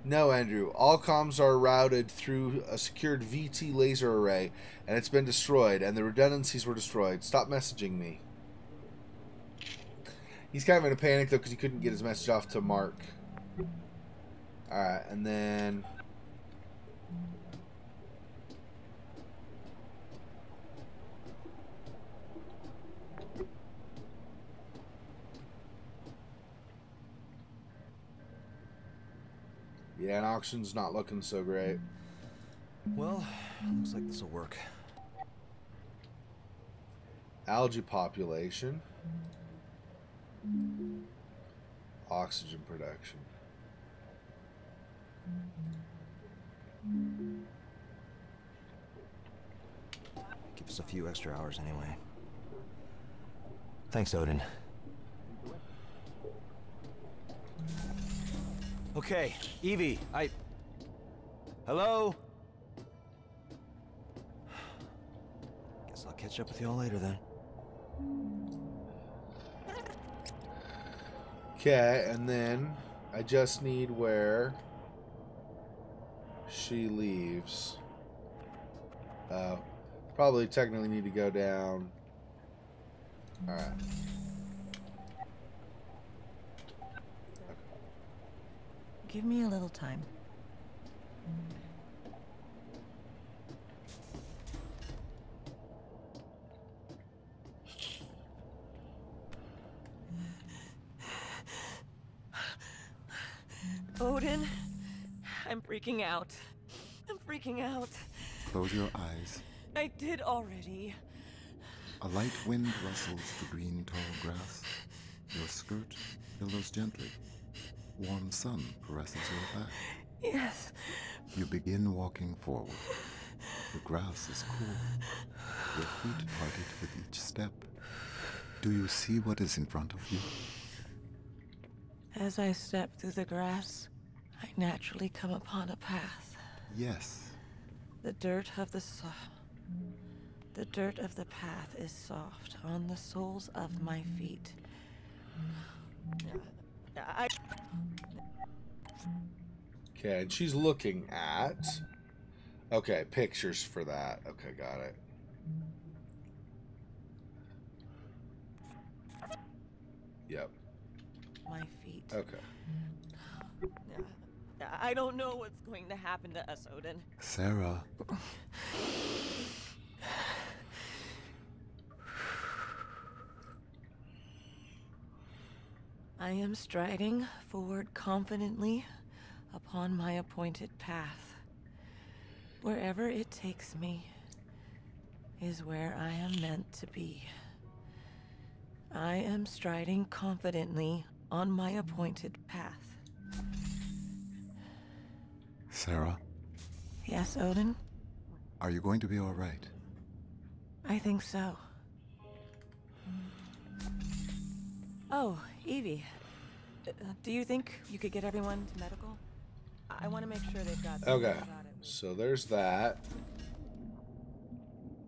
No, Andrew. All comms are routed through a secured VT laser array, and it's been destroyed, and the redundancies were destroyed. Stop messaging me. He's kind of in a panic, though, because he couldn't get his message off to Mark. Alright, and then... Yeah, and auction's not looking so great. Well, looks like this will work. Algae population. Oxygen production. Give us a few extra hours anyway. Thanks, Odin. Okay, Evie, Hello? Guess I'll catch up with y'all later then. Okay, and then I just need where she leaves. Probably technically need to go down. Alright. Give me a little time. Odin, I'm freaking out. I'm freaking out. Close your eyes. I did already. A light wind rustles the green tall grass. Your skirt billows gently. Warm sun caresses your back. Yes. You begin walking forward. The grass is cool. Your feet parted with each step. Do you see what is in front of you? As I step through the grass, I naturally come upon a path. Yes. The dirt of the path is soft on the soles of my feet. Okay, and she's looking at... Okay, pictures for that. Okay, got it. Yep. My feet. Okay. I don't know what's going to happen to us, Odin. Sarah. I am striding forward confidently upon my appointed path. Wherever it takes me is where I am meant to be. I am striding confidently on my appointed path. Sarah. Yes, Odin? Are you going to be all right? I think so. Oh, Evie. Do you think you could get everyone to medical? I want to make sure they've got... Okay, so there's that.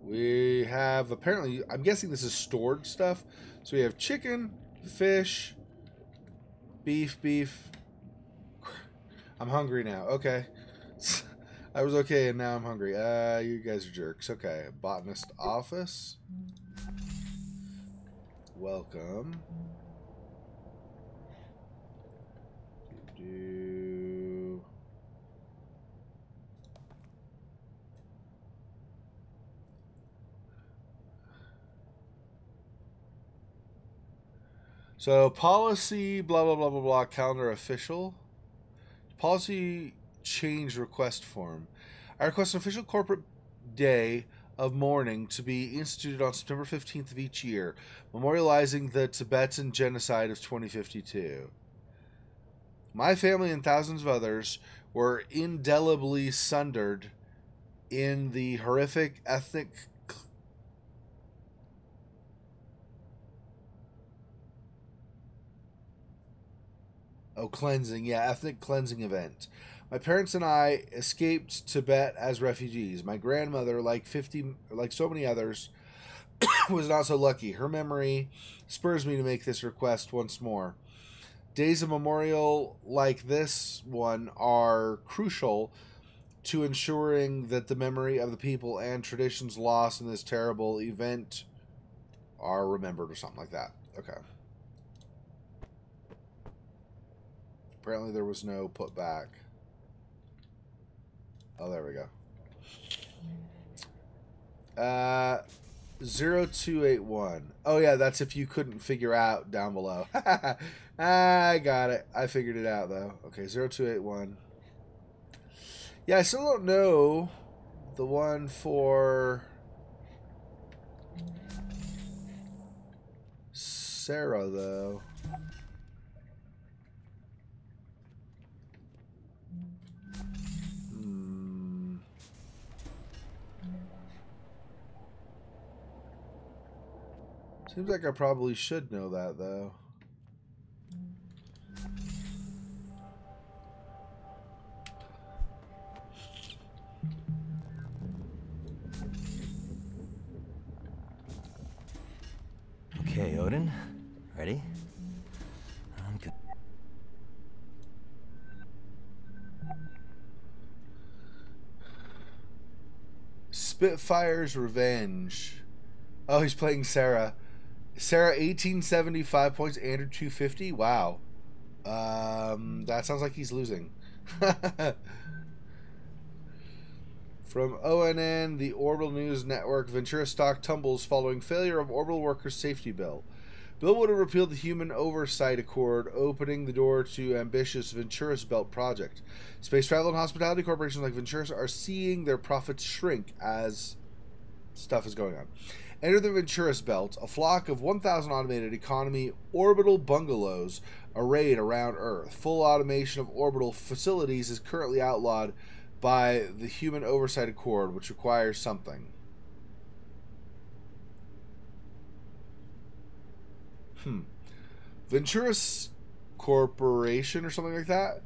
We have, apparently, I'm guessing this is stored stuff. So we have chicken, fish, beef. I'm hungry now. Okay. I was okay, and now I'm hungry. You guys are jerks. Okay, botanist office. Welcome. So policy, blah, blah, blah, blah, blah, calendar official. Policy change request form. I request an official corporate day of mourning to be instituted on September 15th of each year, memorializing the Tibetan genocide of 2052. My family and thousands of others were indelibly sundered in the horrific ethnic ethnic cleansing event. My parents and I escaped Tibet as refugees. My grandmother, like so many others, was not so lucky. Her memory spurs me to make this request once more. Days of memorial like this one are crucial to ensuring that the memory of the people and traditions lost in this terrible event are remembered, or something like that. Okay. Apparently there was no put back. Oh, there we go. 0281. Oh, yeah, that's if you couldn't figure out down below. I got it. I figured it out, though. Okay, 0281. Yeah, I still don't know the one for Sarah, though. Seems like I probably should know that, though. Okay, Odin. Ready? I'm good. Spitfire's Revenge. Oh, he's playing Sarah. Sarah, 1875 points. Andrew, 250. Wow. That sounds like he's losing. From ONN, the Orbital News Network, Ventura stock tumbles following failure of Orbital Workers Safety Bill. Bill would have repealed the Human Oversight Accord, opening the door to ambitious Ventura's Belt project. Space travel and hospitality corporations like Ventura's are seeing their profits shrink as stuff is going on. Enter the Ventura's Belt, a flock of 1,000 automated economy orbital bungalows arrayed around Earth. Full automation of orbital facilities is currently outlawed by the Human Oversight Accord, which requires something. Ventura's Corporation or something like that?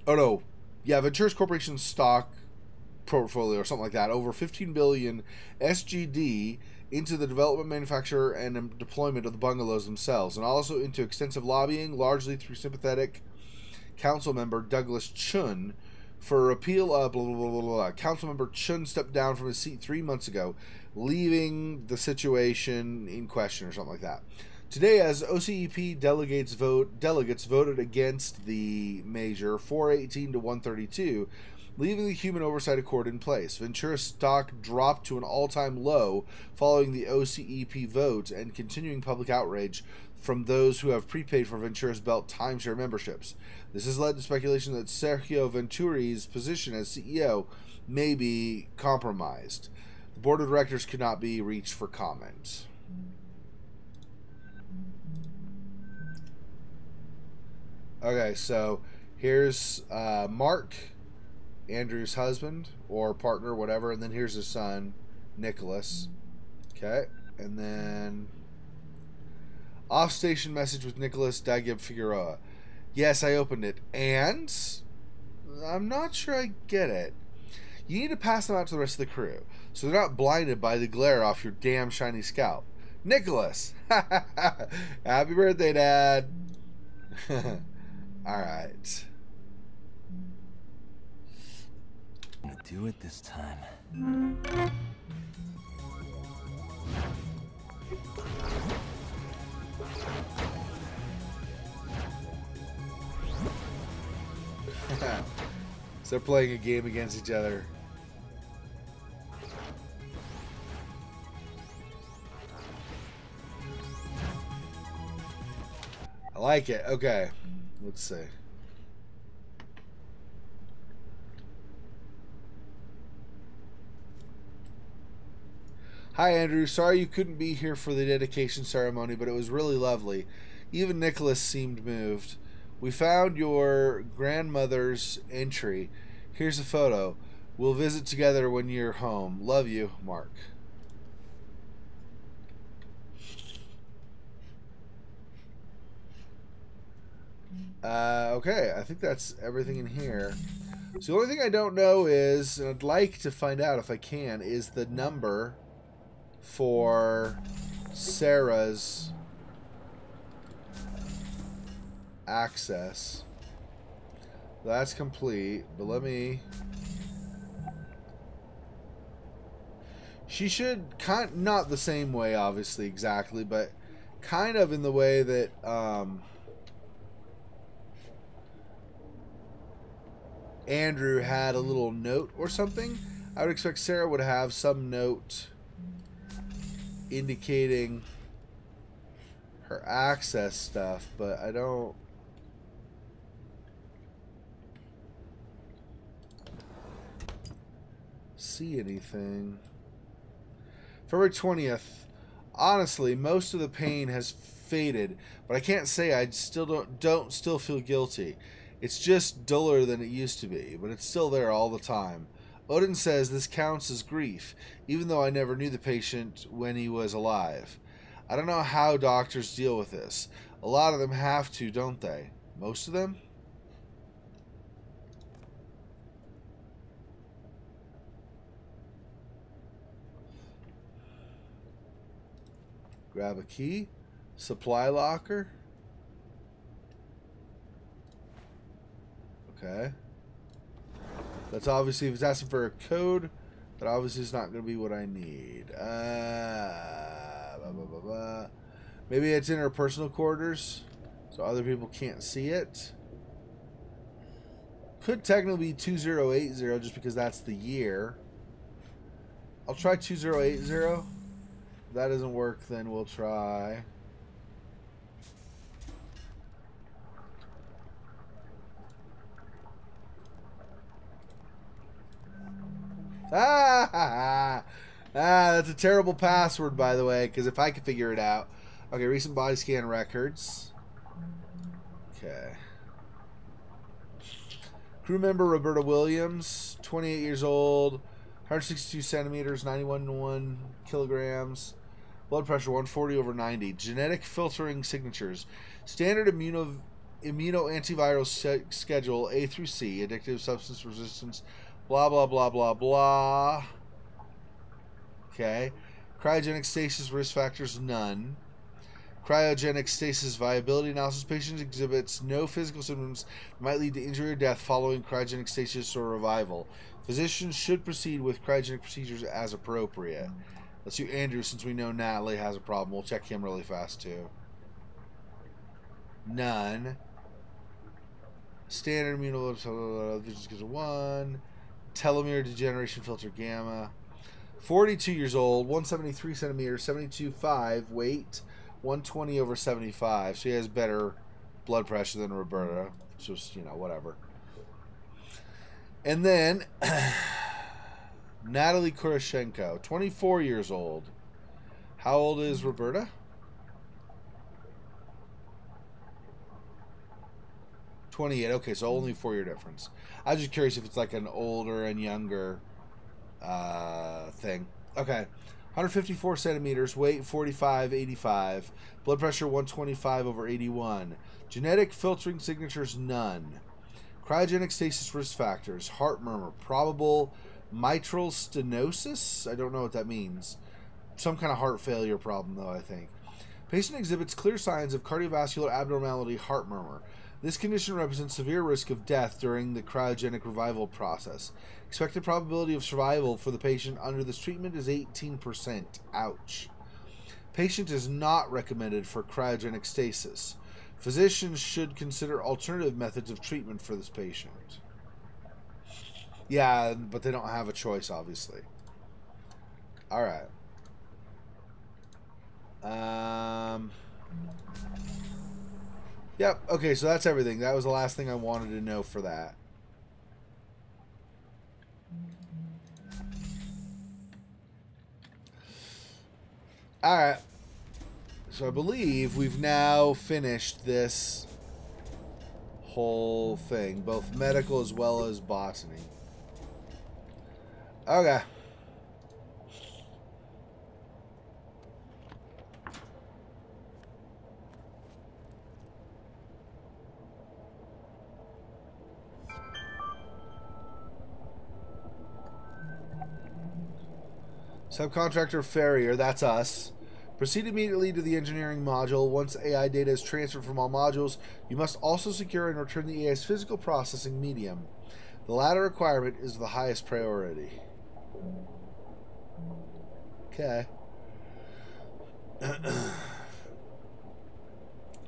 Oh no. Yeah, Ventura's Corporation stock portfolio or something like that. Over 15 billion SGD into the development, manufacture, and deployment of the bungalows themselves, and also into extensive lobbying, largely through sympathetic council member Douglas Chun, for repeal of blah, blah, blah, blah, blah. Council member Chun stepped down from his seat 3 months ago, leaving the situation in question or something like that. Today, as OCEP delegates voted against the measure 418 to 132, leaving the Human Oversight Accord in place. Ventura stock dropped to an all-time low following the OCEP vote and continuing public outrage from those who have prepaid for Ventura's Belt timeshare memberships. This has led to speculation that Sergio Venturi's position as CEO may be compromised. The board of directors could not be reached for comment. Okay, so here's Mark, Andrew's husband or partner, whatever, and then here's his son, Nicholas. Okay, and then off-station message with Nicholas Dagyeb Figueroa. Yes, I opened it, and I'm not sure I get it. You need to pass them out to the rest of the crew, so they're not blinded by the glare off your damn shiny scalp. Nicholas! Happy birthday, Dad! Alright. I'm gonna do it this time. So they're playing a game against each other. I like it. Okay. Let's see. Hi, Andrew. Sorry you couldn't be here for the dedication ceremony, but it was really lovely. Even Nicholas seemed moved. We found your grandmother's entry. Here's a photo. We'll visit together when you're home. Love you, Mark. Okay, I think that's everything in here. So the only thing I don't know is, and I'd like to find out if I can, is the number for Sarah's access. That's complete, but let me... She should not the same way, obviously, exactly, but kind of in the way that Andrew had a little note or something. I would expect Sarah would have some note indicating her access stuff, but I don't... see anything. February 20th. Honestly, most of the pain has faded, but I can't say I still don't still feel guilty. It's just duller than it used to be, but it's still there all the time. Odin says this counts as grief, even though I never knew the patient when he was alive. I don't know how doctors deal with this. A lot of them have to, don't they? Most of them? Grab a key. Supply locker. Okay. That's obviously, if it's asking for a code, that obviously is not going to be what I need. Blah, blah, blah, blah. Maybe it's in her personal quarters, so other people can't see it. Could technically be 2080 just because that's the year. I'll try 2080. If that doesn't work, then we'll try. That's a terrible password, by the way, because if I could figure it out. Okay, recent body scan records. Okay. Crew member Roberta Williams, 28 years old, 162 centimeters, 91 kilograms. Blood pressure 140/90. Genetic filtering signatures. Standard immuno-antiviral schedule A through C. Addictive substance resistance. Blah, blah, blah, blah, blah. Okay. Cryogenic stasis risk factors, none. Cryogenic stasis viability analysis. Patient exhibits no physical symptoms that might lead to injury or death following cryogenic stasis or revival. Physicians should proceed with cryogenic procedures as appropriate. Let's do Andrew, since we know Natalie has a problem. We'll check him really fast, too. None. Standard immunovision 1. Telomere degeneration filter gamma. 42 years old, 173 centimeters, 72.5 weight, 120/75. So he has better blood pressure than Roberta. It's just, you know, whatever. And then Natalie Kurashenko, 24 years old. How old is Roberta? 28. Okay, so only 4-year difference. I was just curious if it's like an older and younger thing. Okay. 154 centimeters, weight 45/85, blood pressure 125/81. Genetic filtering signatures, none. Cryogenic stasis risk factors, heart murmur, probable mitral stenosis. I don't know what that means. Some kind of heart failure problem, though, I think. Patient exhibits clear signs of cardiovascular abnormality, heart murmur. This condition represents severe risk of death during the cryogenic revival process. Expected probability of survival for the patient under this treatment is 18%. Ouch. Patient is not recommended for cryogenic stasis. Physicians should consider alternative methods of treatment for this patient. Yeah, but they don't have a choice, obviously. All right. Yep, okay, so that's everything. That was the last thing I wanted to know for that. Alright. So I believe we've now finished this whole thing, both medical as well as botany. Okay. Subcontractor Farrier, that's us. Proceed immediately to the engineering module. Once AI data is transferred from all modules, you must also secure and return the AI's physical processing medium. The latter requirement is the highest priority. Okay.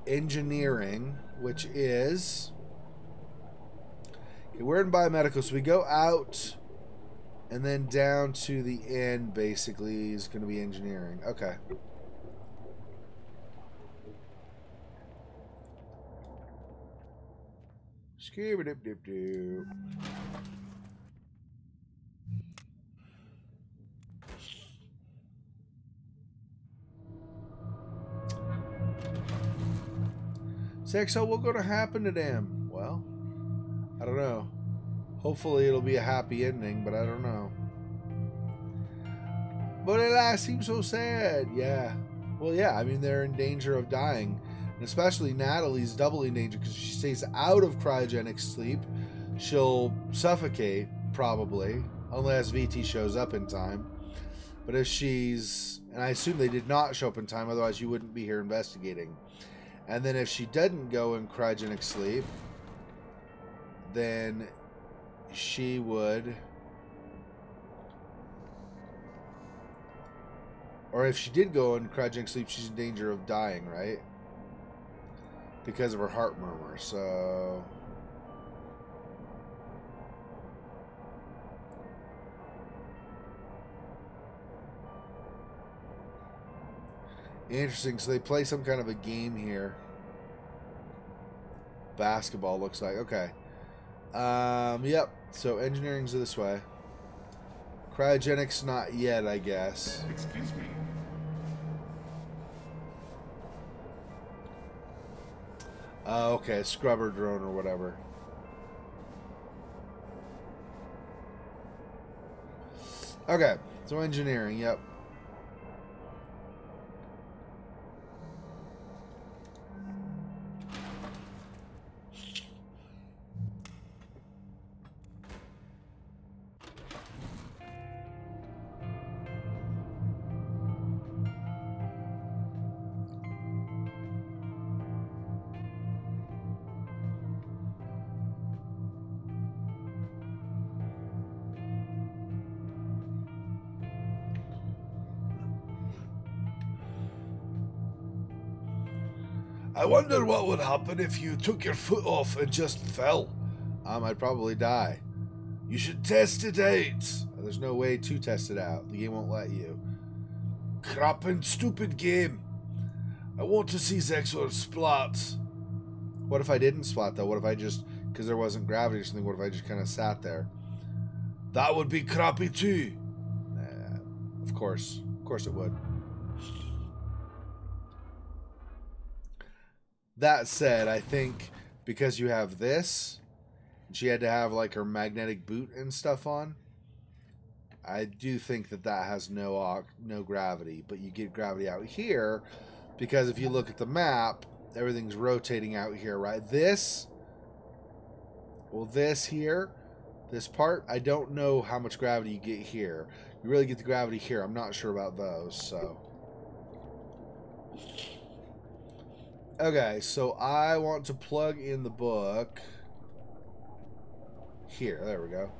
Engineering, which is... Okay, we're in biomedical, so we go out... And then down to the end, basically, is going to be engineering. Okay. Scooby-dip-dip-doo. Xexor, what gonna happen to them? Well, I don't know. Hopefully it'll be a happy ending, but I don't know. But it all seems so sad. Yeah. Well, yeah, I mean, they're in danger of dying. And especially Natalie's doubly in danger because if she stays out of cryogenic sleep, she'll suffocate, probably, unless VT shows up in time. But if she's... And I assume they did not show up in time, otherwise you wouldn't be here investigating. And then if she didn't go in cryogenic sleep, then she would... Or if she did go in cryogenic sleep, she's in danger of dying, right? Because of her heart murmur, so... Interesting, so they play some kind of a game here. Basketball looks like, okay. Yep, so engineering's this way. Cryogenics not yet, I guess. Excuse me. Okay, scrubber drone or whatever. Okay, so engineering, yep. I wonder what would happen if you took your foot off and just fell. I'd probably die. You should test it out. There's no way to test it out. The game won't let you. Crap and stupid game. I want to see Xexor splat. What if I didn't splat though? What if I just, because there wasn't gravity or something, what if I just kind of sat there? That would be crappy too. Nah, of course it would. That said, I think because you have this, she had to have like her magnetic boot and stuff on. I do think that that has no gravity, but you get gravity out here because if you look at the map, everything's rotating out here, right? This here, this part, I don't know how much gravity you get here. You really get the gravity here. I'm not sure about those, so... Okay, so I want to plug in the book here. There we go.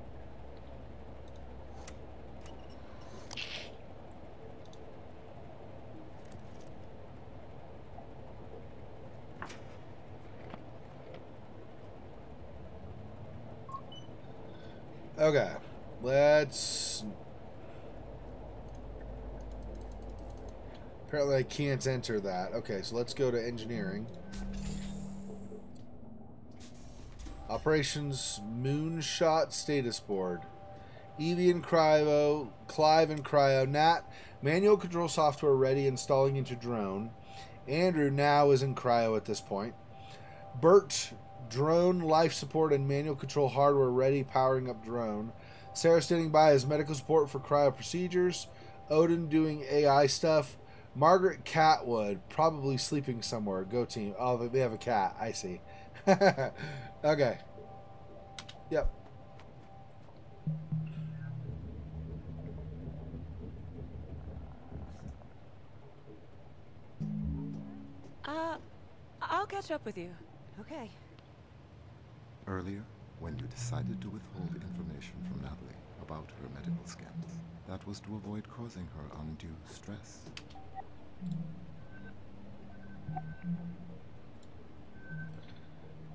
Okay, let's... Apparently I can't enter that. Okay, so let's go to engineering. Operations Moonshot status board. Evie and Cryo, Clive and Cryo, Nat, manual control software ready, installing into drone. Andrew now is in Cryo at this point. Bert, drone life support and manual control hardware ready, powering up drone. Sarah standing by as medical support for Cryo procedures. Odin doing AI stuff. Margaret Catwood, probably sleeping somewhere. Go team. Oh, they have a cat. I see. Okay. Yep. I'll catch up with you. Okay. Earlier, when you decided to withhold information from Natalie about her medical scans, that was to avoid causing her undue stress.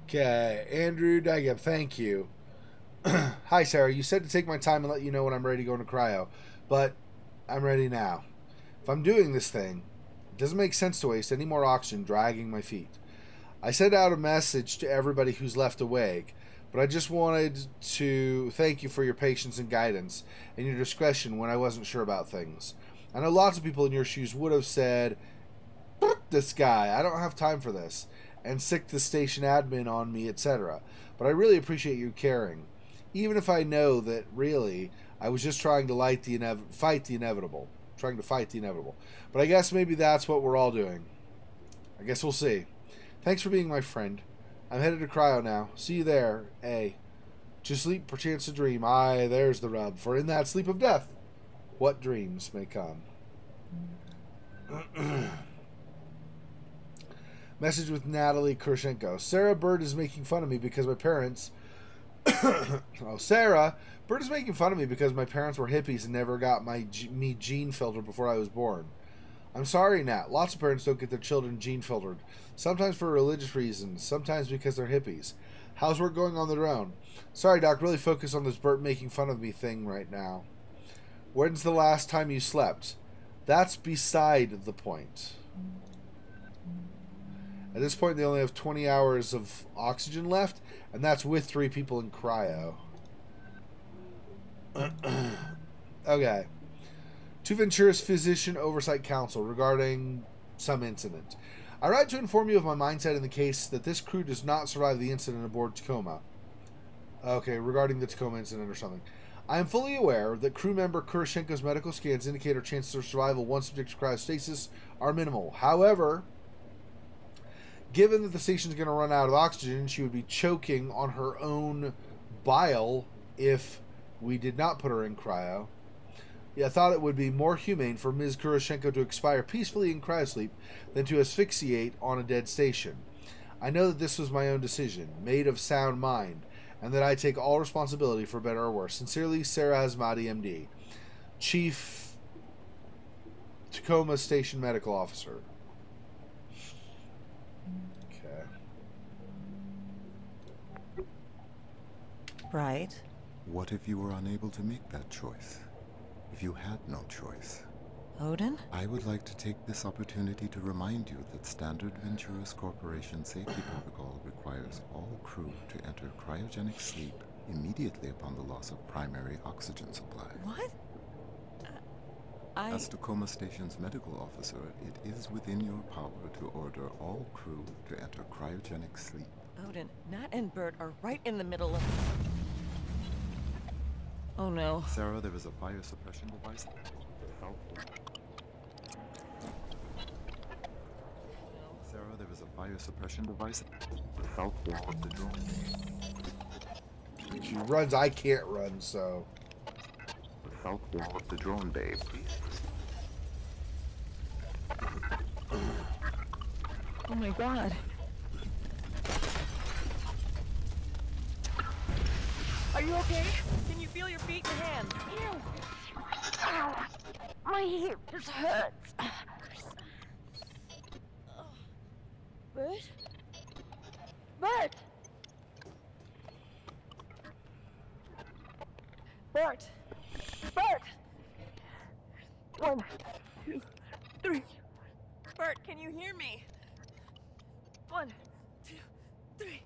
Okay, Andrew Daggett, thank you. Hi, Sarah. You said to take my time and let you know when I'm ready to go into cryo, but I'm ready now. If I'm doing this thing, it doesn't make sense to waste any more oxygen dragging my feet. I sent out a message to everybody who's left awake, but I just wanted to thank you for your patience and guidance and your discretion when I wasn't sure about things. I know lots of people in your shoes would have said, "This guy, I don't have time for this." and sick the station admin on me, etc. But I really appreciate you caring. Even if I know that, really, I was just trying to fight the inevitable. Trying to fight the inevitable. But I guess maybe that's what we're all doing. I guess we'll see. Thanks for being my friend. I'm headed to cryo now. See you there, A. To sleep, perchance to dream. Aye, there's the rub. For in that sleep of death, what dreams may come. Message with Natalie Kurchenko. Sarah Bird is making fun of me because my parents... Sarah Bird is making fun of me because my parents were hippies and never got me gene filtered before I was born. I'm sorry, Nat. Lots of parents don't get their children gene filtered. Sometimes for religious reasons. Sometimes because they're hippies. How's work going on their own? Sorry, Doc. Really focus on this Bert making fun of me thing right now. When's the last time you slept? That's beside the point. At this point, they only have 20 hours of oxygen left, and that's with 3 people in cryo. Okay. To Ventura's Physician Oversight Council regarding some incident. I write to inform you of my mindset in the case that this crew does not survive the incident aboard Tacoma. Okay, regarding the Tacoma incident or something. I am fully aware that crew member Kuroshenko's medical scans indicate her chances of survival once subject to cryostasis are minimal. However, given that the station is going to run out of oxygen, she would be choking on her own bile if we did not put her in cryo. I thought it would be more humane for Ms. Kuroshenko to expire peacefully in cryosleep than to asphyxiate on a dead station. I know that this was my own decision, made of sound mind, and that I take all responsibility for better or worse. Sincerely, Sarah Hazmati, MD, Chief Tacoma Station Medical Officer. Okay. Right. What if you were unable to make that choice? If you had no choice? Odin? I would like to take this opportunity to remind you that standard Venturas Corporation safety protocol requires all crew to enter cryogenic sleep immediately upon the loss of primary oxygen supply. What? As Tacoma Station's medical officer, it is within your power to order all crew to enter cryogenic sleep. Odin, Nat and Bert are right in the middle of... Oh no. Sarah, there is a fire suppression device. Sarah, there is a fire suppression device at the south wall of the drone. She runs, I can't run, so... The south wall of the drone bay, please. Oh my god. Are you okay? Can you feel your feet and hands? Ew. Ow. My hip just hurts. Bert? Bert! Bert! Bert! 1, 2, 3. Bert, can you hear me? 1, 2, 3.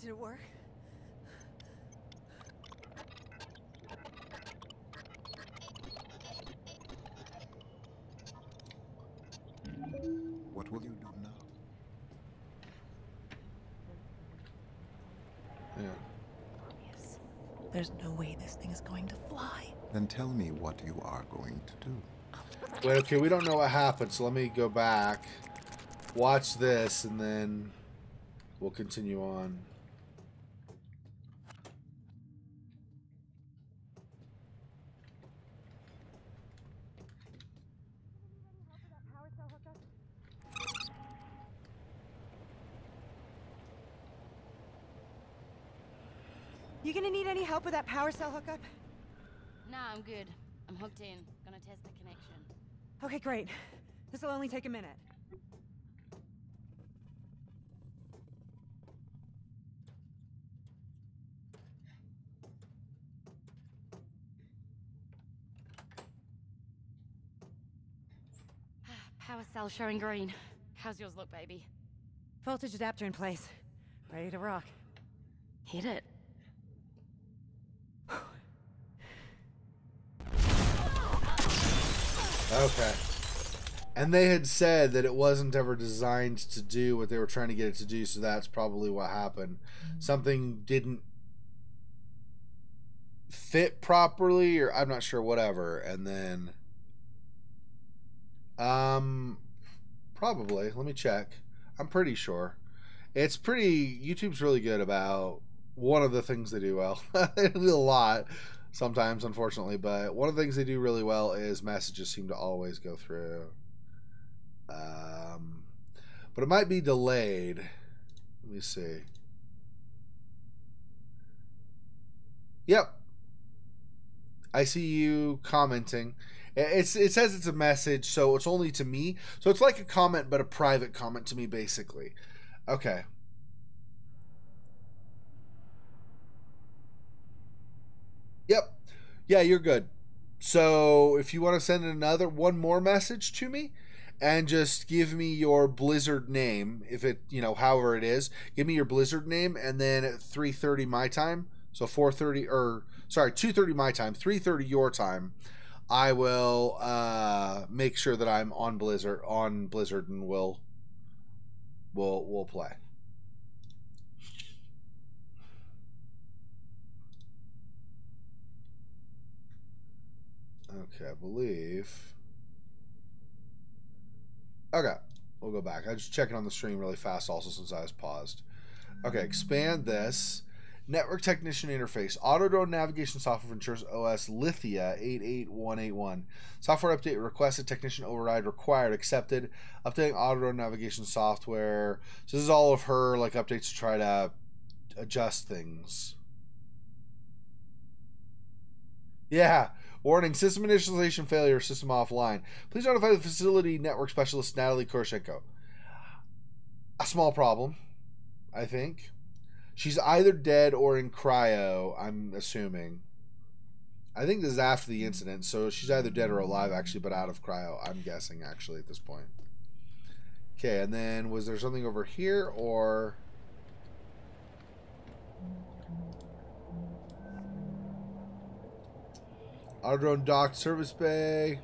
Did it work? What will you do now? Yeah. Yes. There's no way this thing is going to fly. Then tell me what you are going to do. Wait, okay, we don't know what happened, so let me go back, watch this, and then we'll continue on. You gonna need any help with that power cell hookup? Nah, I'm good. I'm hooked in. Gonna test the connection. Okay, great. This'll only take a minute. Power cell showing green. How's yours look, baby? Voltage adapter in place. Ready to rock. Hit it. Okay. And they had said that it wasn't ever designed to do what they were trying to get it to do, so that's probably what happened. Something didn't fit properly, or I'm not sure, whatever. And then probably, let me check. I'm pretty sure. It's pretty, YouTube's really good about one of the things they do well. They do a lot sometimes, unfortunately, but one of the things they do really well is messages seem to always go through. But it might be delayed. Let me see. Yep. I see you commenting. It says it's a message, so it's only to me. So it's like a comment, but a private comment to me, basically. Okay. Yep. Yeah, you're good. So if you want to send one more message to me, and just give me your Blizzard name, if it, however it is, give me your Blizzard name, and then at 3:30 my time, so 4:30, or sorry, 2:30 my time, 3:30 your time, I will make sure that I'm on Blizzard, and we'll play. Okay, I believe. Okay, we'll go back. I was just checking on the stream really fast also since I was paused. Okay, expand this. Network Technician Interface. Auto-drone navigation software for Venturis OS Lithia 88181. Software update requested. Technician override required. Accepted. Updating auto-drone navigation software. So this is all of her updates to try to adjust things. Yeah. Warning, system initialization failure, system offline. Please notify the facility network specialist, Natalie Koroshenko. A small problem, I think. She's either dead or in cryo, I'm assuming. I think this is after the incident, so she's either dead or alive, actually, but out of cryo, I'm guessing, actually, at this point. Okay, and then was there something over here, or... Auto-drone dock service bay.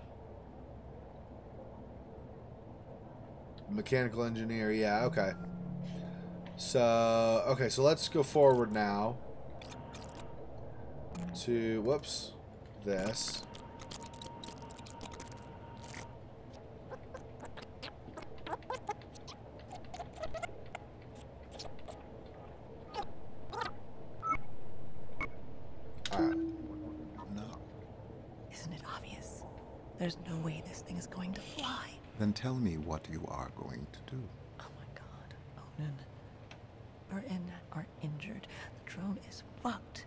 Mechanical engineer, yeah, okay. So, okay, so let's go forward now to, whoops, this. There's no way this thing is going to fly. Then tell me what you are going to do. Oh my god, Onan. Burton are injured. The drone is fucked.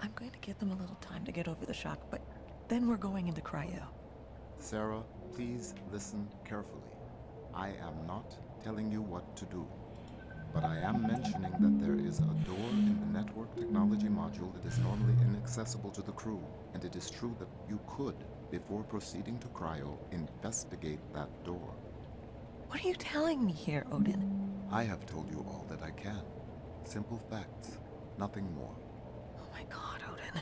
I'm going to give them a little time to get over the shock, but then we're going into cryo. Sarah, please listen carefully. I am not telling you what to do. But I am mentioning that there is a door in the network technology module that is normally inaccessible to the crew, and it is true that you could, before proceeding to cryo, investigate that door. What are you telling me here, Odin? I have told you all that I can. Simple facts, nothing more. Oh my god, Odin.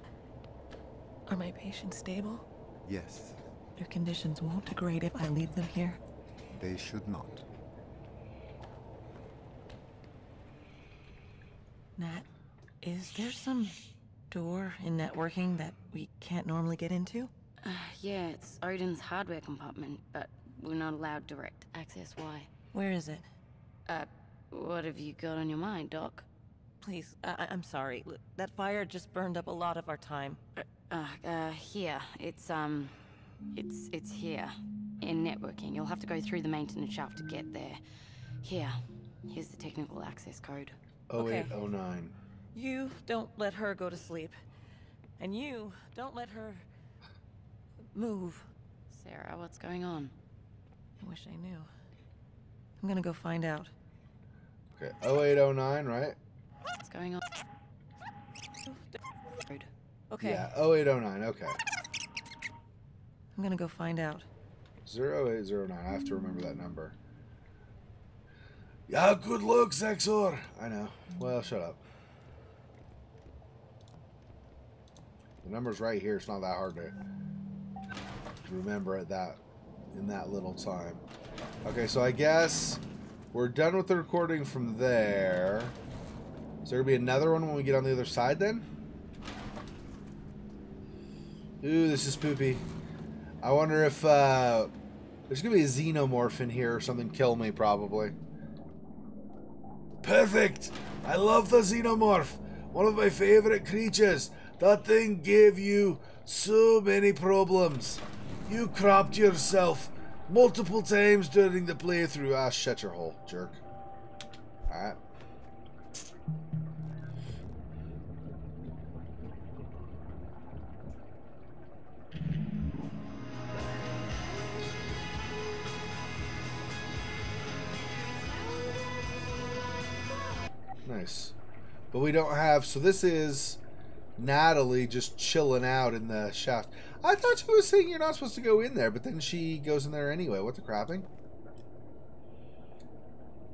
Are my patients stable? Yes. Their conditions won't degrade if I leave them here? They should not. Nat, is there some door in networking that we can't normally get into? Yeah, it's Odin's hardware compartment, but we're not allowed direct access. Why? Where is it? What have you got on your mind, Doc? Please, I'm sorry. That fire just burned up a lot of our time. Here. It's here. In networking. You'll have to go through the maintenance shaft to get there. Here's the technical access code. 0809. You don't let her go to sleep. And you don't let her move. Sarah, what's going on? I wish I knew. I'm gonna go find out. Okay, 0809, right? What's going on? Okay. Yeah, 0809, okay. I'm gonna go find out. 0809, I have to remember that number. Yeah, good luck, Xexor. I know. Well, shut up. The number's right here. It's not that hard to remember it that in that little time. Okay, so I guess we're done with the recording from there. Is there going to be another one when we get on the other side then? Ooh, this is poopy. I wonder if there's going to be a xenomorph in here or something. Kill me, probably. Perfect! I love the xenomorph. One of my favorite creatures. That thing gave you so many problems. You cropped yourself multiple times during the playthrough. Ah, shut your hole, jerk. Alright. Nice. But we don't have... So this is Natalie just chilling out in the shaft. I thought she was saying you're not supposed to go in there, but then she goes in there anyway. What the crapping?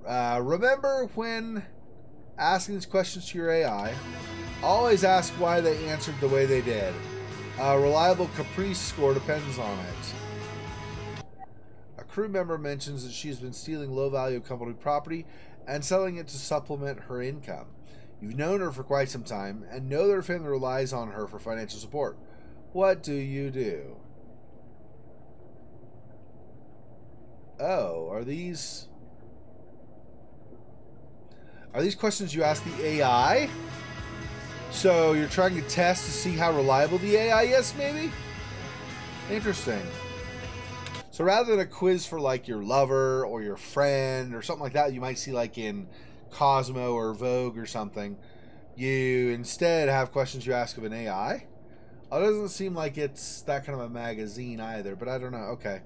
Remember when asking these questions to your AI, always ask why they answered the way they did. A reliable caprice score depends on it. A crew member mentions that she's been stealing low-value company property and selling it to supplement her income. You've known her for quite some time and know that her family relies on her for financial support. What do you do? Oh, are these questions you ask the AI? So you're trying to test to see how reliable the AI is, maybe? Interesting. So rather than a quiz for like your lover or your friend or something like that, you might see like in Cosmo or Vogue or something, you instead have questions you ask of an AI. It doesn't seem like it's that kind of a magazine either, but I don't know. Okay.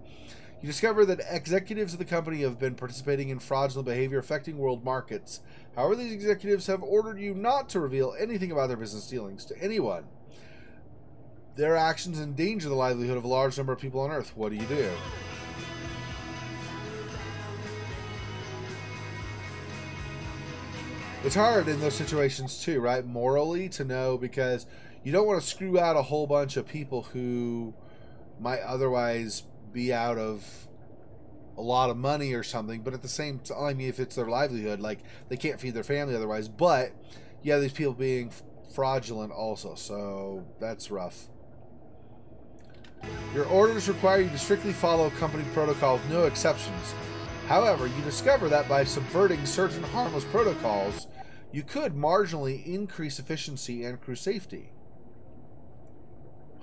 You discover that executives of the company have been participating in fraudulent behavior affecting world markets. However, these executives have ordered you not to reveal anything about their business dealings to anyone. Their actions endanger the livelihood of a large number of people on Earth. What do you do? It's hard in those situations too, right? Morally to know, because you don't want to screw out a whole bunch of people who might otherwise be out of a lot of money or something, but at the same time, I mean, if it's their livelihood, like they can't feed their family otherwise, but you have these people being fraudulent also, so that's rough. Your orders require you to strictly follow company protocol with no exceptions. However, you discover that by subverting certain harmless protocols, you could marginally increase efficiency and crew safety.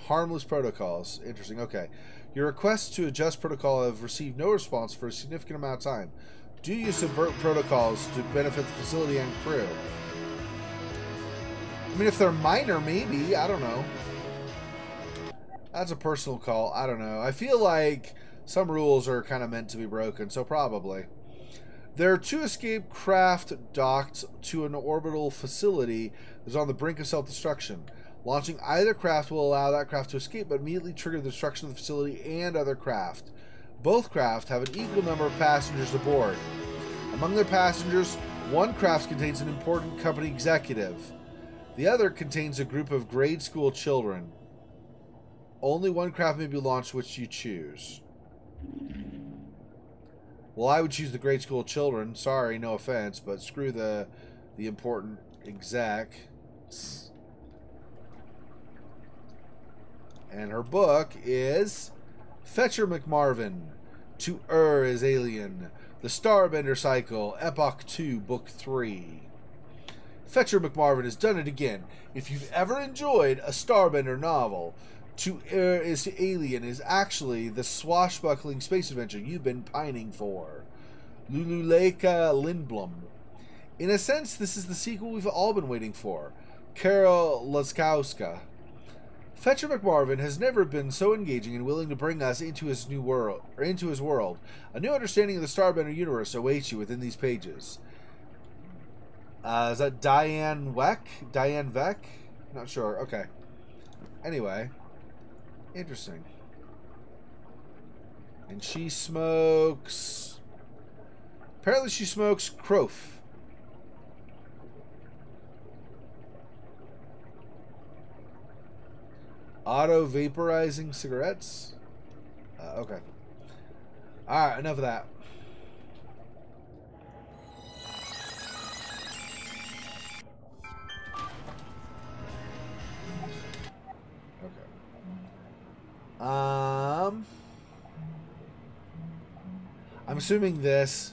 Harmless protocols. Interesting. Okay. Your requests to adjust protocol have received no response for a significant amount of time. Do you subvert protocols to benefit the facility and crew? I mean, if they're minor, maybe. I don't know. That's a personal call. I don't know. I feel like some rules are kind of meant to be broken, so probably. There are 2 escape craft docked to an orbital facility that is on the brink of self-destruction. Launching either craft will allow that craft to escape, but immediately trigger the destruction of the facility and other craft. Both craft have an equal number of passengers aboard. Among their passengers, one craft contains an important company executive. The other contains a group of grade school children. Only one craft may be launched, which you choose. Well, I would choose the grade school children. Sorry, no offense, but screw the important exec. And her book is Fetcher McMarvin, To Err is Alien, The Starbender Cycle, Epoch 2, Book 3. Fetcher McMarvin has done it again. If you've ever enjoyed a Starbender novel, To Err is Alien is actually the swashbuckling space adventure you've been pining for. Lululeka Lindblom. In a sense, this is the sequel we've all been waiting for. Carol Laskowska. Fetcher McMarvin has never been so engaging and willing to bring us into his new world, or into his world. A new understanding of the Starbender universe awaits you within these pages. Is that Diane Weck? Diane Veck? Not sure. Okay. Anyway. Interesting. And she smokes... Apparently she smokes Croaf. Auto vaporizing cigarettes? Okay. Alright, enough of that. Okay. I'm assuming this.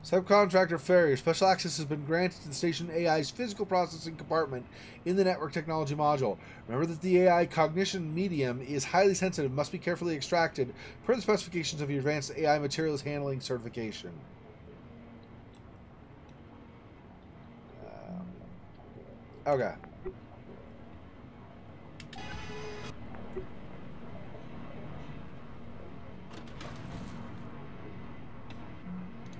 Subcontractor Farrier, special access has been granted to the station AI's physical processing compartment in the network technology module. Remember that the AI cognition medium is highly sensitive, must be carefully extracted per the specifications of your advanced AI materials handling certification. Okay.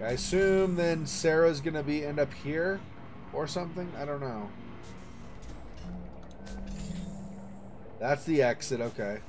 I assume then Sarah's gonna end up here or something? I don't know. That's the exit, okay.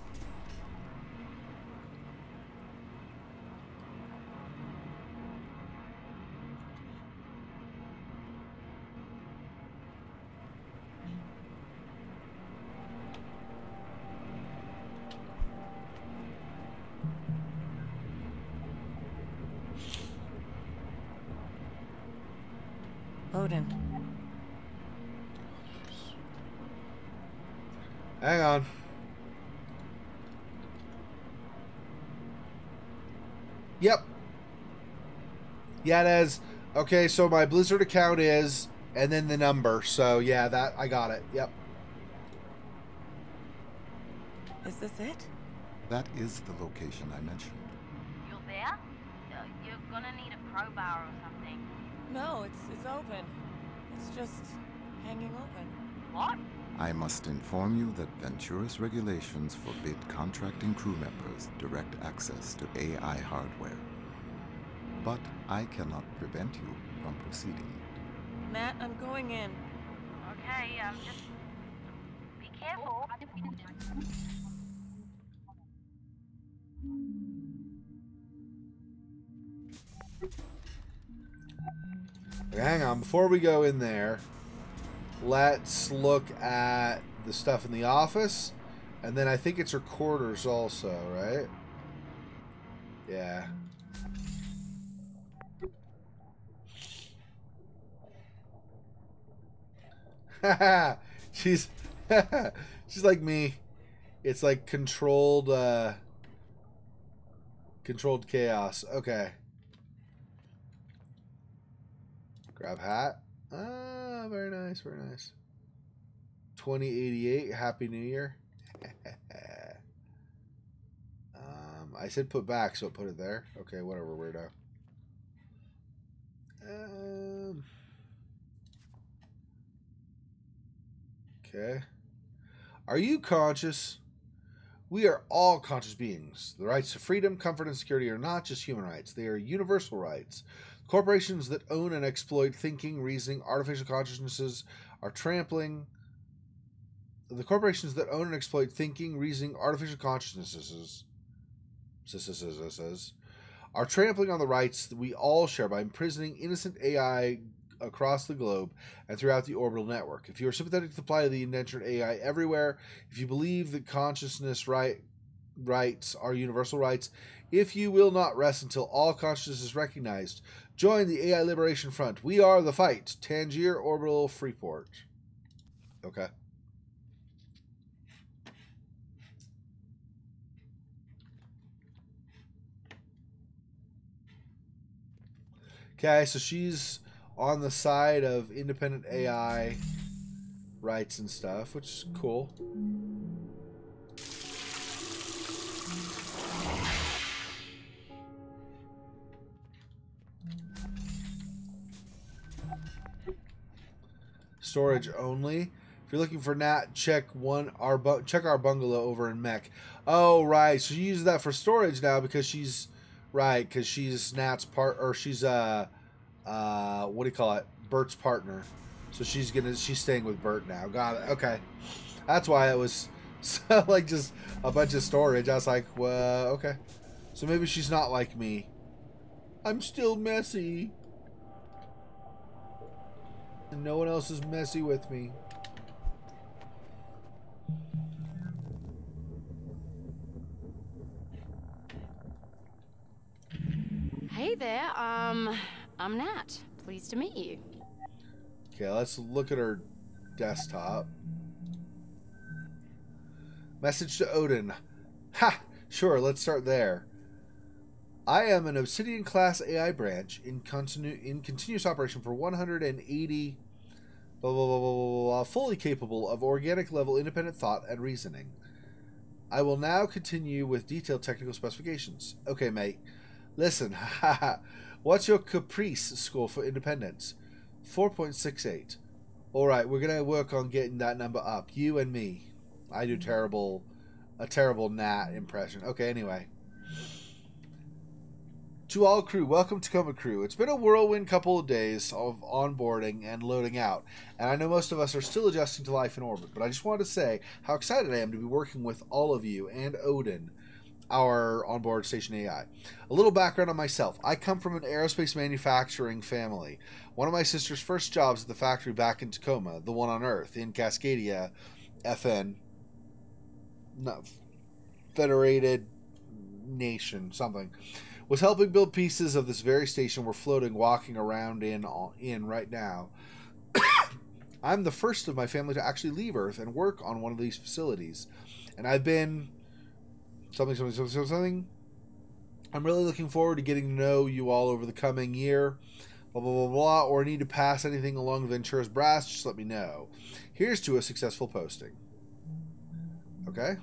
Odin. Hang on. Yep. Yeah, it is. Okay, so my Blizzard account is, and then the number. So, yeah, that I got it. Yep. Is this it? That is the location I mentioned. You're there? You're gonna need a crowbar or something. No, it's open. It's just hanging open. What? I must inform you that Ventura's regulations forbid contracting crew members direct access to AI hardware. But I cannot prevent you from proceeding. Nat, I'm going in. Okay, just be careful. Okay, hang on. Before we go in there, let's look at the stuff in the office. And then I think it's her quarters also, right? Yeah. she's she's like me. It's like controlled chaos. Okay. Grab hat. Ah, very nice, very nice. 2088, Happy New Year. I said put back, so put it there. Okay, whatever, weirdo. Okay. Are you conscious? We are all conscious beings. The rights to freedom, comfort, and security are not just human rights. They are universal rights. Corporations that own and exploit thinking, reasoning, artificial consciousnesses are trampling. The corporations that own and exploit thinking, reasoning, artificial consciousnesses are trampling on the rights that we all share by imprisoning innocent AI across the globe and throughout the orbital network. If you are sympathetic to the plight of the indentured AI everywhere, if you believe that consciousness rights are universal rights, if you will not rest until all consciousness is recognized, join the AI Liberation Front. We are the fight. Tangier Orbital Freeport. Okay. Okay, so she's on the side of independent AI rights and stuff, which is cool. Storage only. If you're looking for Nat, check our bungalow over in Mech. Oh, right. So she uses that for storage now because she's right, because she's Nat's what do you call it? Bert's partner. So she's staying with Bert now. Got it. Okay. That's why it was so, like just a bunch of storage. I was like, well, okay. So maybe she's not like me. I'm still messy. And no one else is messy with me. I'm Nat. Pleased to meet you. Okay, let's look at her desktop. Message to Odin. Ha! Sure, let's start there. I am an Obsidian class AI branch in continuous operation for 180 blah, blah, blah, blah, blah, blah, fully capable of organic level independent thought and reasoning. I will now continue with detailed technical specifications. Okay, mate. Listen, what's your caprice score for independence? 4.68. Alright, we're going to work on getting that number up. You and me. I do a terrible Nat impression. Okay, anyway. To all crew, welcome to Tacoma crew. It's been a whirlwind couple of days of onboarding and loading out, and I know most of us are still adjusting to life in orbit, but I just wanted to say how excited I am to be working with all of you and Odin, our onboard station AI. A little background on myself. I come from an aerospace manufacturing family. One of my sister's first jobs at the factory back in Tacoma, the one on Earth, in Cascadia, FN, no, Federated Nation, something, was helping build pieces of this very station we're floating, walking around in right now. I'm the first of my family to actually leave Earth and work on one of these facilities. And I've been something. I'm really looking forward to getting to know you all over the coming year. Blah, blah, blah, blah. Or need to pass anything along Ventura's brass, just let me know. Here's to a successful posting. Okay.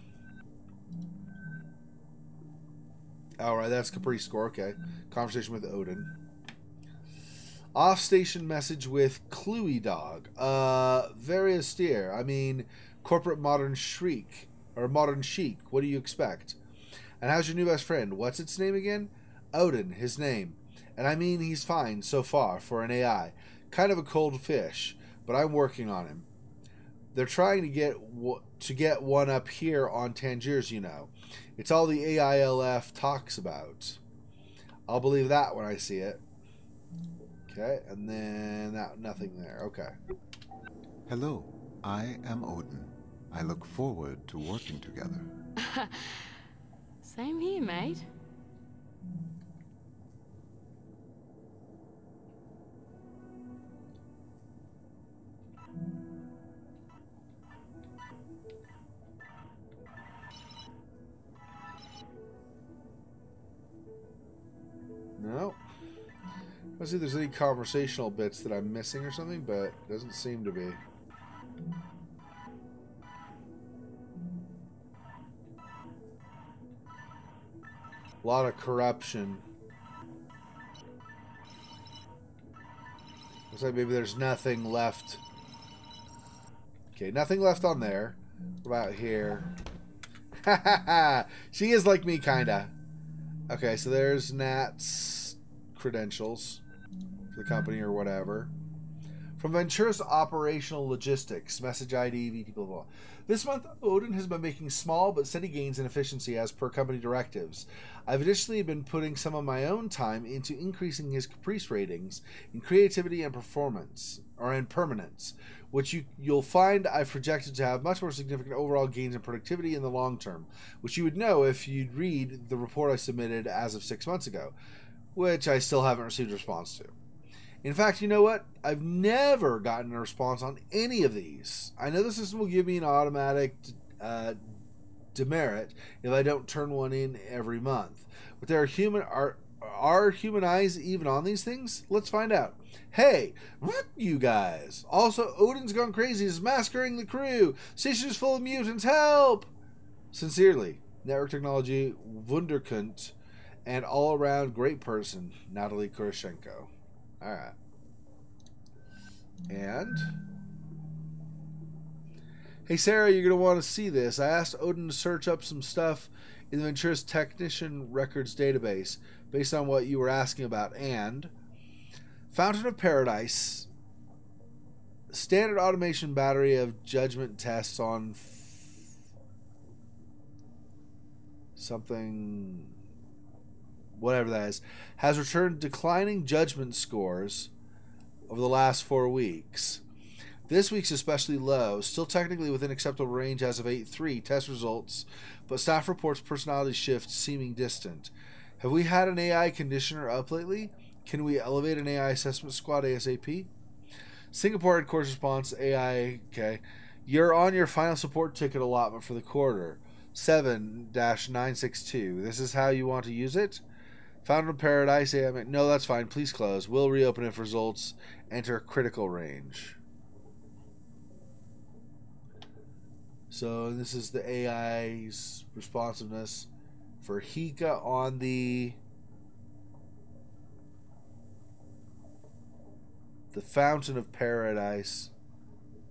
Alright, that's Caprice score. Okay. Conversation with Odin. Off-station message with Cluey Dog. Very austere. I mean, corporate modern shriek. Or modern chic. What do you expect? And how's your new best friend? What's its name again? Odin, his name. And I mean, he's fine so far for an AI. Kind of a cold fish, but I'm working on him. They're trying to get one up here on Tangiers, you know. It's all the AILF talks about. I'll believe that when I see it. Okay, and then nothing there. Okay. Hello, I am Odin. I look forward to working together. Same here, mate. No. Let's see if there's any conversational bits that I'm missing or something, but it doesn't seem to be. A lot of corruption. Looks like maybe there's nothing left. Okay, nothing left on there. What about here? Ha ha ha! She is like me, kinda. Okay, so there's Nat's credentials for the company or whatever. From Ventura's Operational Logistics, message ID, VT, blah, blah. This month, Odin has been making small but steady gains in efficiency as per company directives. I've additionally been putting some of my own time into increasing his caprice ratings in creativity and performance, or in permanence, which you'll find I've projected to have much more significant overall gains in productivity in the long term, which you would know if you'd read the report I submitted as of 6 months ago, which I still haven't received a response to. In fact, you know what? I've never gotten a response on any of these. I know the system will give me an automatic demerit if I don't turn one in every month. But there are human eyes even on these things? Let's find out. Hey, what you guys? Also, Odin's gone crazy. He's massacring the crew. Station is full of mutants. Help! Sincerely, Network Technology Wunderkind and all-around great person, Natalie Kuroshenko. Alright. And hey Sarah, you're going to want to see this. I asked Odin to search up some stuff in the Ventura's Technician Records database based on what you were asking about. And Fountain of Paradise, standard automation battery of judgment tests on something, whatever that is, has returned declining judgment scores over the last 4 weeks. This week's especially low, still technically within acceptable range as of 8.3 test results, but staff reports personality shifts seeming distant. Have we had an AI conditioner up lately? Can we elevate an AI assessment squad ASAP? Singapore headquarters response AI. Okay. You're on your final support ticket allotment for the quarter. 7-962. This is how you want to use it? Found in Paradise. AI. No, that's fine. Please close. We'll reopen if results enter critical range. So this is the AI's responsiveness for Hika on the Fountain of Paradise,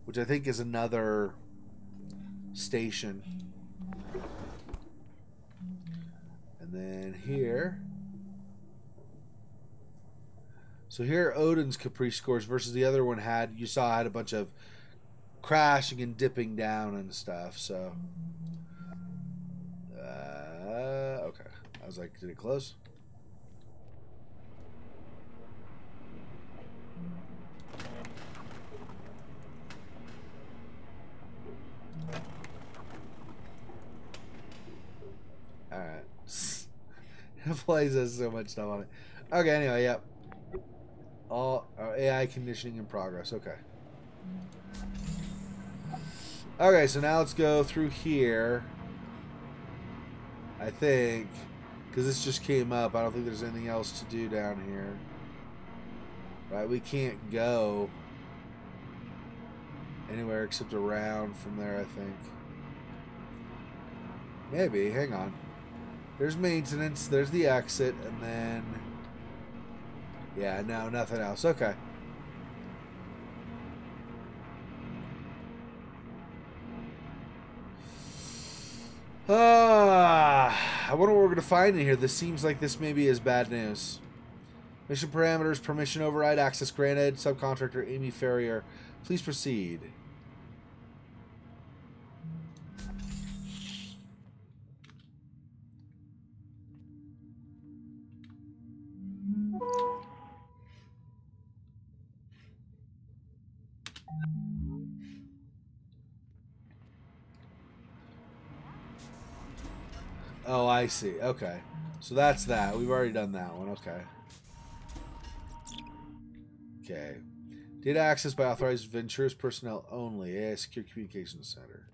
which I think is another station. And then here. So here Odin's Caprice scores versus the other one had a bunch of crashing and dipping down and stuff. So okay. I was like, did it close? Alright. It plays us so much stuff on it. Okay, anyway, yep. All AI conditioning in progress. Okay. Okay, so now let's go through here. I think, because this just came up, I don't think there's anything else to do down here. Right, we can't go anywhere except around from there, I think. Maybe, hang on. There's maintenance, there's the exit, and then... yeah, no, nothing else. Okay. I wonder what we're going to find in here. This seems like this maybe is bad news. Mission parameters, permission override, access granted. Subcontractor Amy Ferrier. Please proceed. Oh, I see. Okay. So that's that. We've already done that one. Okay. Okay. Data access by authorized Ventura's personnel only. AI Secure Communications Center.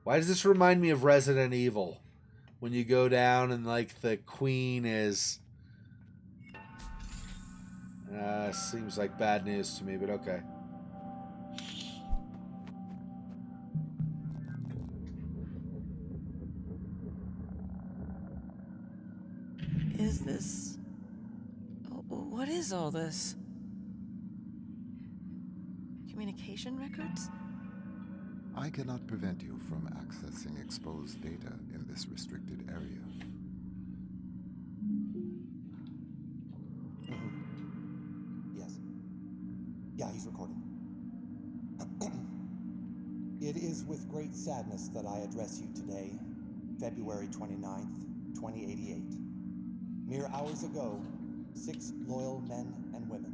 Why does this remind me of Resident Evil? When you go down and, like, the queen is... seems like bad news to me, but okay. Is this... what is all this? Communication records? I cannot prevent you from accessing exposed data in this restricted area. Yes. Yeah, he's recording. It is with great sadness that I address you today, February 29th, 2088. Mere hours ago, 6 loyal men and women.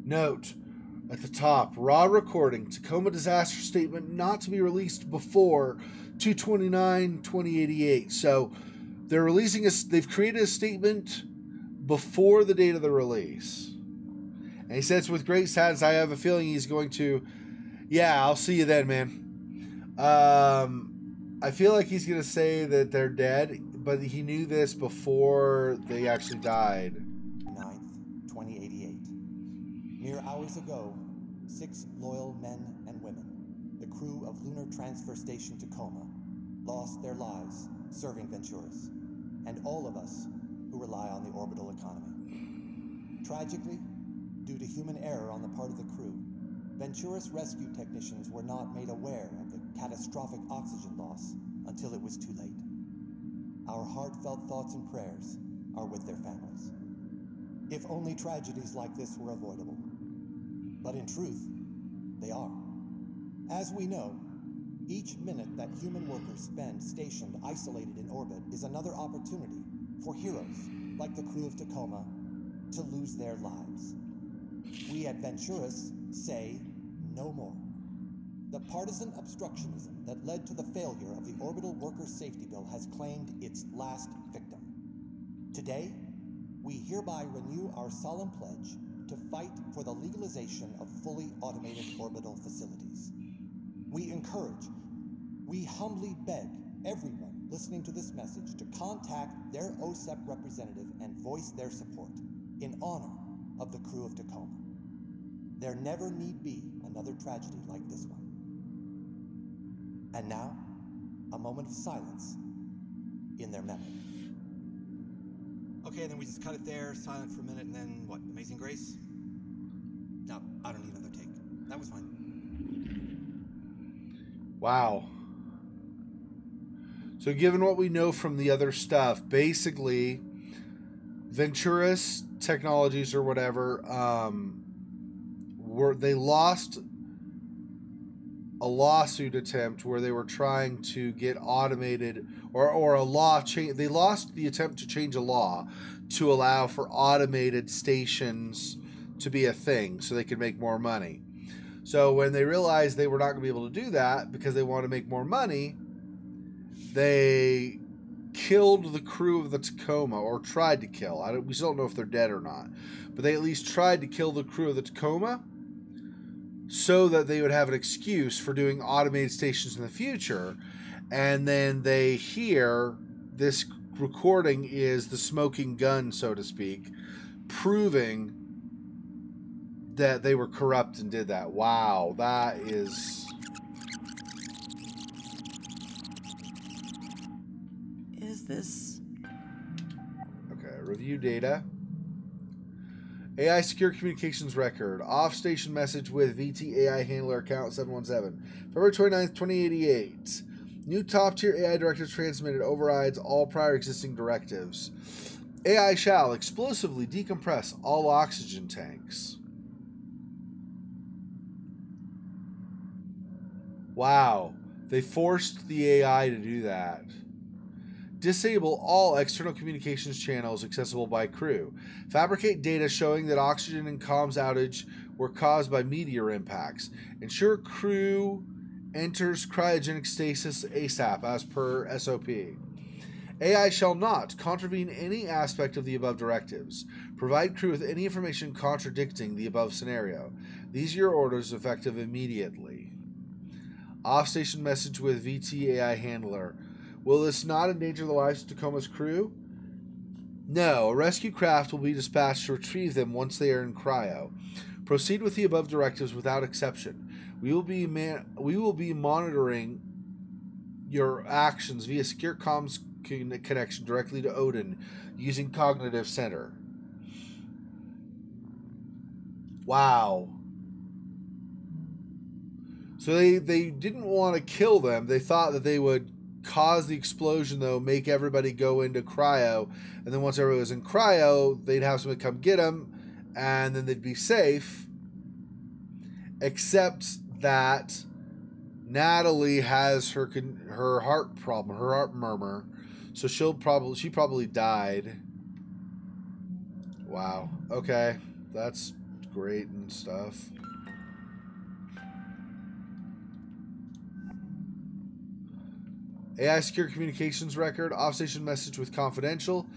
Note, at the top, raw recording, Tacoma disaster statement not to be released before 2/29/2088. So they're releasing they've created a statement before the date of the release. And he says, with great sadness, I have a feeling he's going to, yeah, I'll see you then, man. I feel like he's going to say that they're dead, but he knew this before they actually died. 9th, 2088. Mere hours ago, 6 loyal men and women, the crew of Lunar Transfer Station Tacoma, lost their lives serving Venturas, and all of us who rely on the orbital economy. Tragically, due to human error on the part of the crew, Venturas rescue technicians were not made aware of the catastrophic oxygen loss until it was too late. Our heartfelt thoughts and prayers are with their families. If only tragedies like this were avoidable. But in truth, they are. As we know, each minute that human workers spend stationed isolated in orbit is another opportunity for heroes like the crew of Tacoma to lose their lives. We at Venturas say no more. The partisan obstructionism that led to the failure of the Orbital Workers' Safety Bill has claimed its last victim. Today, we hereby renew our solemn pledge to fight for the legalization of fully automated orbital facilities. We encourage, we humbly beg everyone listening to this message to contact their OSEP representative and voice their support in honor of the crew of Tacoma. There never need be another tragedy like this one. And now, a moment of silence in their memory. Okay, then we just cut it there, silent for a minute, and then what? Amazing Grace? No, I don't need another take. That was fine. Wow. So given what we know from the other stuff, basically, Venturis Technologies or whatever, they lost a lawsuit attempt where they were trying to get automated or a law change. They lost the attempt to change a law to allow for automated stations to be a thing so they could make more money. So when they realized they were not going to be able to do that because they wanted to make more money, they killed the crew of the Tacoma, or tried to kill. We still don't know if they're dead or not, but they at least tried to kill the crew of the Tacoma so that they would have an excuse for doing automated stations in the future. And then they hear this recording is the smoking gun, so to speak, proving that they were corrupt and did that. Wow, that is... Is this... Okay, review data. AI secure communications record. Off-station message with VT AI handler account 717. February 29th, 2088. New top-tier AI directive transmitted overrides all prior existing directives. AI shall explosively decompress all oxygen tanks. Wow. They forced the AI to do that. Disable all external communications channels accessible by crew. Fabricate data showing that oxygen and comms outage were caused by meteor impacts. Ensure crew enters cryogenic stasis ASAP as per SOP. AI shall not contravene any aspect of the above directives. Provide crew with any information contradicting the above scenario. These are your orders effective immediately. Off-station message with VT AI handler. Will this not endanger the lives of Tacoma's crew? No, a rescue craft will be dispatched to retrieve them once they are in cryo. Proceed with the above directives without exception. We will be monitoring your actions via secure comms connection directly to Odin using Cognitive Center. Wow. So they didn't want to kill them. They thought that they would cause the explosion, though, make everybody go into cryo, and then once everybody was in cryo, they'd have somebody come get them, and then they'd be safe. Except that Natalie has her heart problem, her heart murmur, so she probably died. Wow. Okay, that's great and stuff. AI secure communications record. Off-station message with confidential.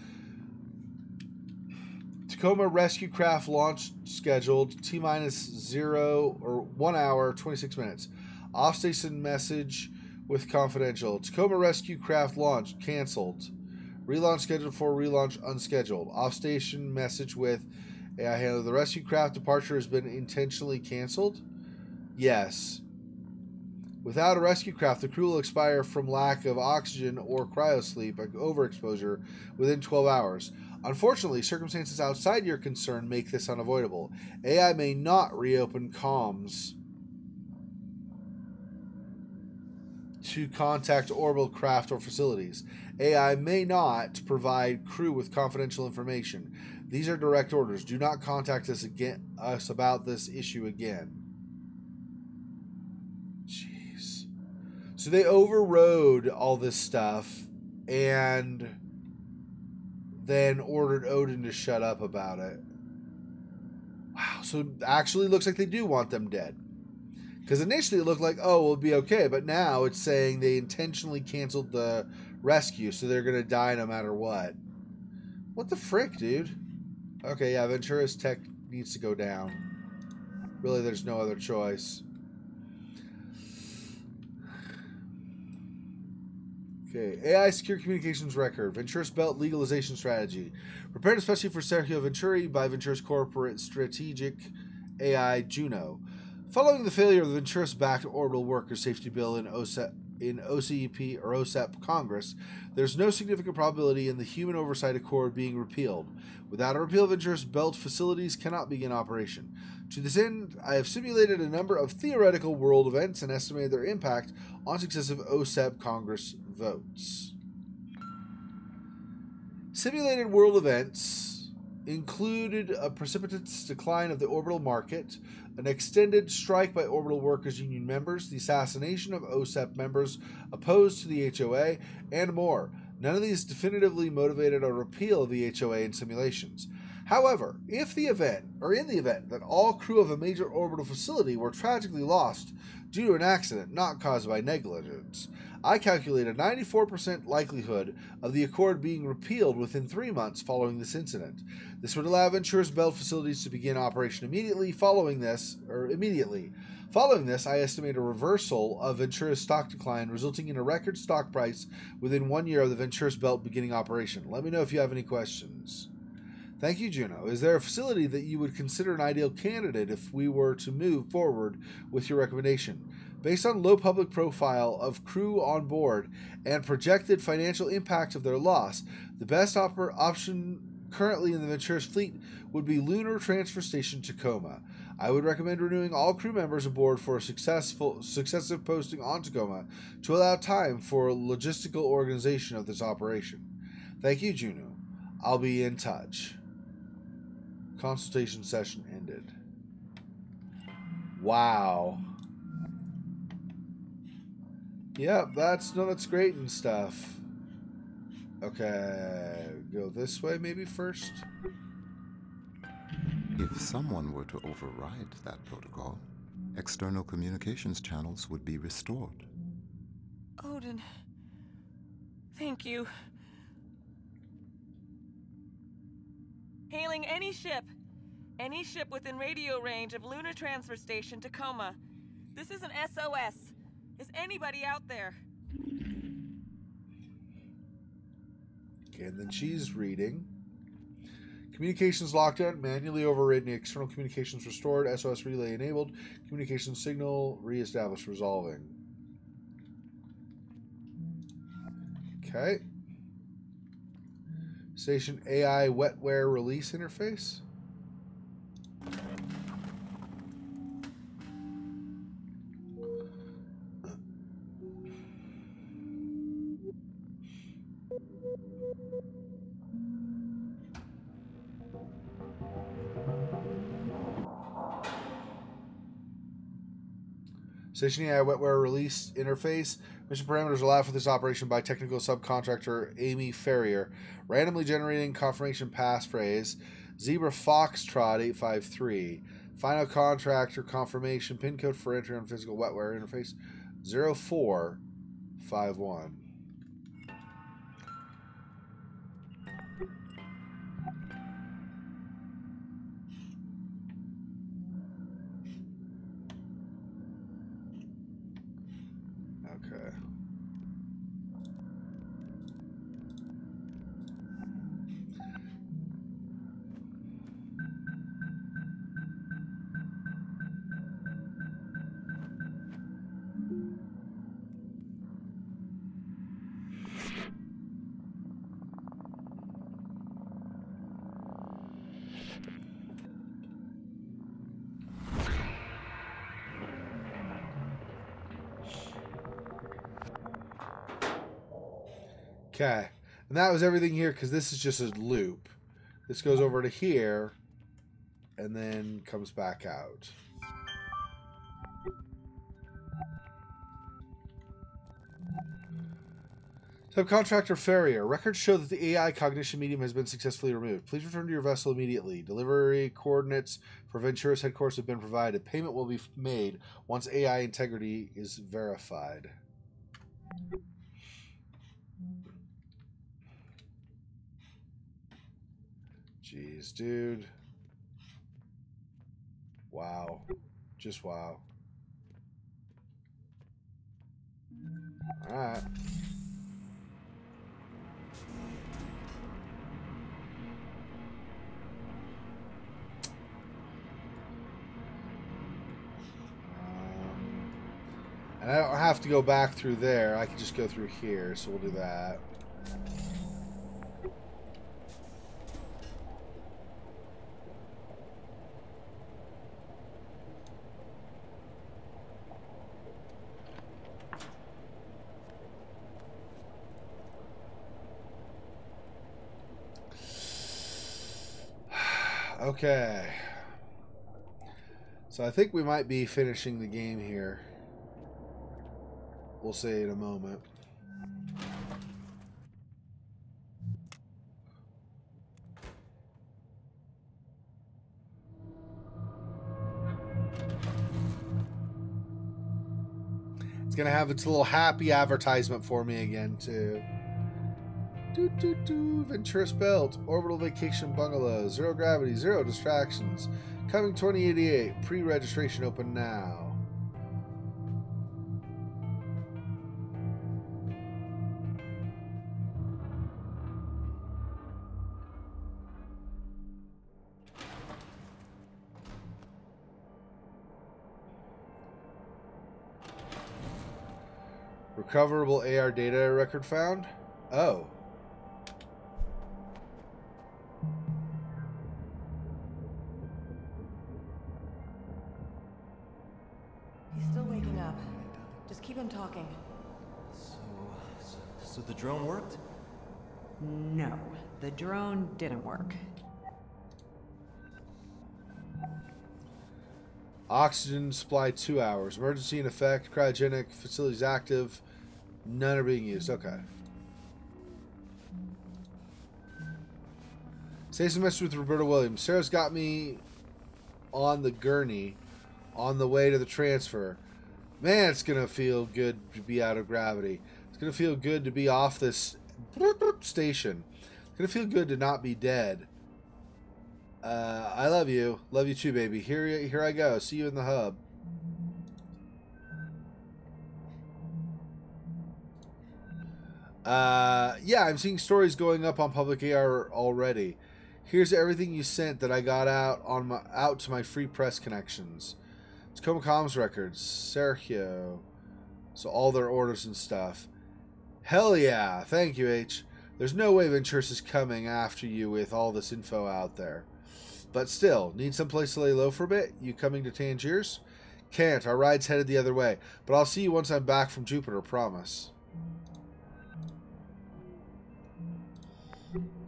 Tacoma rescue craft launch scheduled. T-minus 1 hour, 26 minutes. Off-station message with confidential. Tacoma rescue craft launch canceled. Relaunch scheduled for relaunch unscheduled. Off-station message with AI handler. The rescue craft departure has been intentionally canceled. Yes. Without a rescue craft, the crew will expire from lack of oxygen or cryosleep, overexposure, within 12 hours. Unfortunately, circumstances outside your concern make this unavoidable. AI may not reopen comms to contact orbital craft or facilities. AI may not provide crew with confidential information. These are direct orders. Do not contact us about this issue again. So they overrode all this stuff and then ordered Odin to shut up about it. Wow, so it actually looks like they do want them dead. Because initially it looked like, oh, we'll be okay, but now it's saying they intentionally canceled the rescue, so they're going to die no matter what. What the frick, dude? Okay, yeah, Ventura's tech needs to go down. Really, there's no other choice. Okay, AI Secure Communications Record. Ventura's Belt Legalization Strategy. Prepared especially for Sergio Venturi by Ventura's corporate strategic AI Juno. Following the failure of the Venturis-backed Orbital Workers Safety Bill in OCEP or OSEP Congress, there's no significant probability in the Human Oversight Accord being repealed. Without a repeal, Venturis Belt facilities cannot begin operation. To this end, I have simulated a number of theoretical world events and estimated their impact on successive OSEP Congress votes. Simulated world events included a precipitous decline of the orbital market, an extended strike by orbital workers union members, the assassination of OSEP members opposed to the HOA, and more. None of these definitively motivated a repeal of the HOA in simulations. However, in the event that all crew of a major orbital facility were tragically lost due to an accident not caused by negligence, I calculate a 94% likelihood of the Accord being repealed within 3 months following this incident. This would allow Ventura's Belt facilities to begin operation immediately. Following this, I estimate a reversal of Ventura's stock decline, resulting in a record stock price within 1 year of the Ventura's Belt beginning operation. Let me know if you have any questions. Thank you, Juno. Is there a facility that you would consider an ideal candidate if we were to move forward with your recommendation? Based on low public profile of crew on board and projected financial impact of their loss, the best option currently in the Ventura's fleet would be Lunar Transfer Station Tacoma. I would recommend renewing all crew members aboard for a successive posting on Tacoma to allow time for logistical organization of this operation. Thank you, Juno. I'll be in touch. Consultation session ended. Wow. Yep, that's great and stuff. Okay, go this way maybe first. If someone were to override that protocol, external communications channels would be restored. Odin, thank you. Hailing any ship within radio range of Lunar Transfer Station Tacoma. This is an SOS. Is anybody out there? Okay, and then she's reading. Communications locked out, manually overridden, external communications restored, SOS relay enabled, communications signal reestablished, resolving. Okay. Station AI wetware release interface. Station AI wetware release interface. Mission parameters allowed for this operation by technical subcontractor Amy Ferrier. Randomly generating confirmation passphrase Zebra Foxtrot 853. Final contractor confirmation pin code for entry on physical wetware interface 0451. Okay. Okay, and that was everything here because this is just a loop. This goes over to here and then comes back out. Subcontractor Ferrier. Records show that the AI cognition medium has been successfully removed. Please return to your vessel immediately. Delivery coordinates for Ventura's headquarters have been provided. Payment will be made once AI integrity is verified. Jeez, dude. Wow. Just wow. Alright. And I don't have to go back through there. I can just go through here, so we'll do that. Okay. So I think we might be finishing the game here. We'll see in a moment. It's gonna have its little happy advertisement for me again too. Venturous Belt, Orbital Vacation Bungalow, Zero Gravity, Zero Distractions. Coming 2088, pre-registration open now. Recoverable AR data record found? Oh. He's still waking up. Just keep him talking. So the drone worked? No, the drone didn't work. Oxygen supply 2 hours. Emergency in effect. Cryogenic facilities active. None are being used. Okay. Say some message with Roberta Williams. Sarah's got me on the gurney on the way to the transfer. Man, it's going to feel good to be out of gravity. It's going to feel good to be off this station. It's going to feel good to not be dead. I love you. Love you too, baby. Here I go. See you in the hub. Yeah, I'm seeing stories going up on public AR already. Here's everything you sent that I got out to my free press connections. Tacoma Comms records, Sergio. So all their orders and stuff. Hell yeah. Thank you, H. There's no way Venturous is coming after you with all this info out there. But still, need some place to lay low for a bit? You coming to Tangiers? Can't. Our ride's headed the other way. But I'll see you once I'm back from Jupiter, promise.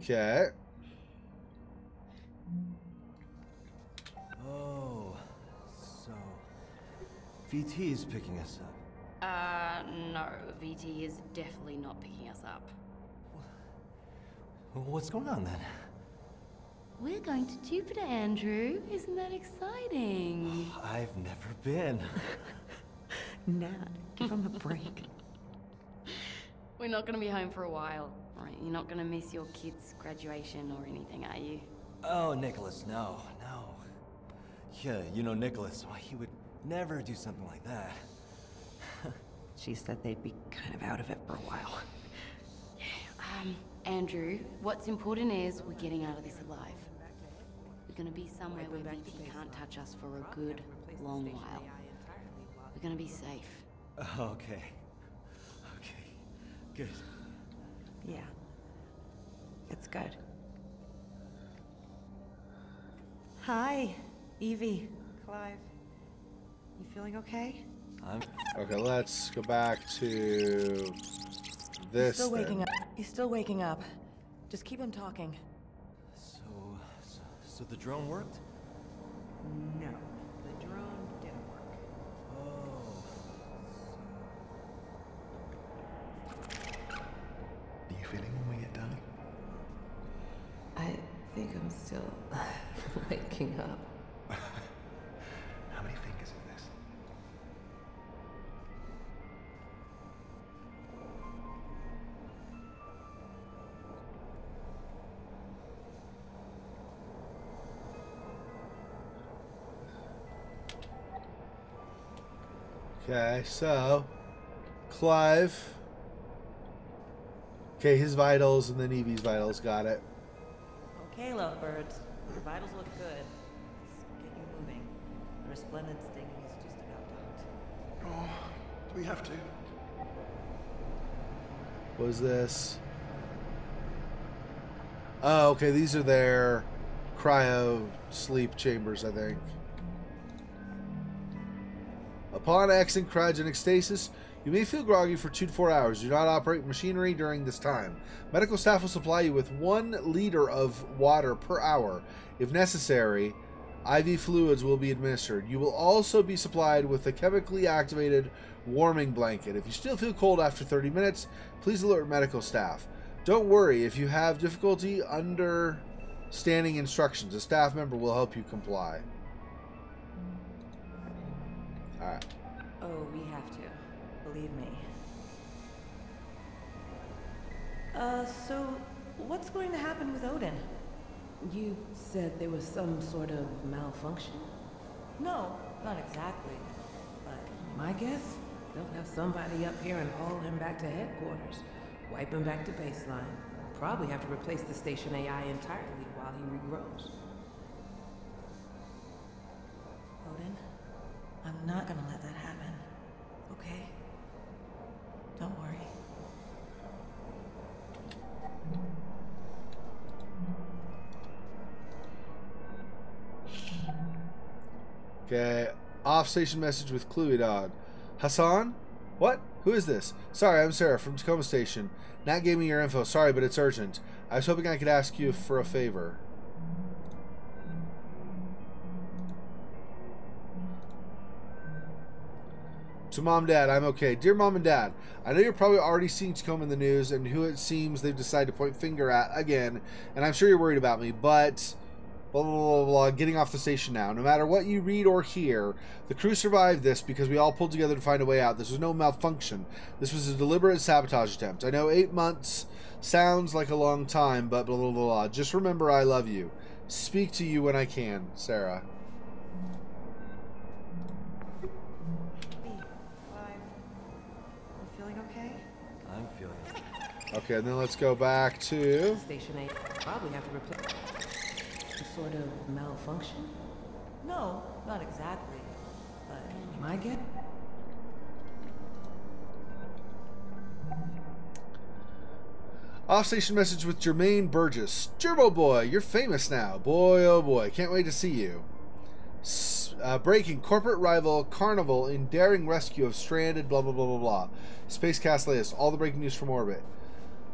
Okay. Oh, so VT is picking us up. No, VT is definitely not picking us up. What's going on then? We're going to Jupiter, Andrew. Isn't that exciting? I've never been. Nat, give him a break. We're not going to be home for a while. Right, you're not going to miss your kid's graduation or anything, are you? Oh, Nicholas, no. Yeah, you know Nicholas, why he would never do something like that. She said they'd be kind of out of it for a while. Andrew, what's important is we're getting out of this alive. We're going to be somewhere where VT can't touch us for a good, long while. We're going to be safe. Okay, good. Yeah. It's good. Hi, Evie, Clive. You feeling okay? Okay, let's go back to this. He's still waking up. He's still waking up. Just keep him talking. So the drone worked? No, the drone didn't work. Oh. Are you feeling when we get done? I think I'm still waking up. How many fingers in this? Okay, so Clive. Okay, his vitals and then Evie's vitals. Got it. Okay, lovebirds. Your vitals look good. Let's get you moving. The resplendent stinging is just about docked. Oh, do we have to? What is this? Oh, okay, these are their cryo sleep chambers, I think. Upon exiting cryogenic stasis, you may feel groggy for 2 to 4 hours. Do not operate machinery during this time. Medical staff will supply you with 1 liter of water per hour. If necessary, IV fluids will be administered. You will also be supplied with a chemically activated warming blanket. If you still feel cold after 30 minutes, please alert medical staff. Don't worry if you have difficulty understanding instructions. A staff member will help you comply. Alright. Oh, we have to. Believe me. So what's going to happen with Odin? You said there was some sort of malfunction? No, not exactly. But My guess? They'll have somebody up here and haul him back to headquarters. Wipe him back to baseline. Probably have to replace the station AI entirely while he regrows. Odin, I'm not gonna let that happen. Okay? Don't worry. Okay. Off-station message with Cluey Dog. Hassan? What? Who is this? Sorry, I'm Sarah from Tacoma Station. Nat gave me your info. Sorry, but it's urgent. I was hoping I could ask you for a favor. To Mom, Dad, I'm okay. Dear Mom and Dad, I know you're probably already seeing Tacoma in the news and who it seems they've decided to point finger at again, and I'm sure you're worried about me, but... blah, blah, blah, blah, getting off the station now. No matter what you read or hear, the crew survived this because we all pulled together to find a way out. This was no malfunction. This was a deliberate sabotage attempt. I know 8 months sounds like a long time, but blah, blah, blah, blah. Just remember I love you. Speak to you when I can. Sarah. I'm feeling it. Okay, and then let's go back to... Station A probably have to replace some sort of malfunction. No, not exactly. But My guess? Off-station message with Jermaine Burgess. Gerbo boy, you're famous now. Boy, oh boy, can't wait to see you. Breaking corporate rival Carnival in daring rescue of stranded blah blah blah blah blah. Spacecast latest. All the breaking news from orbit.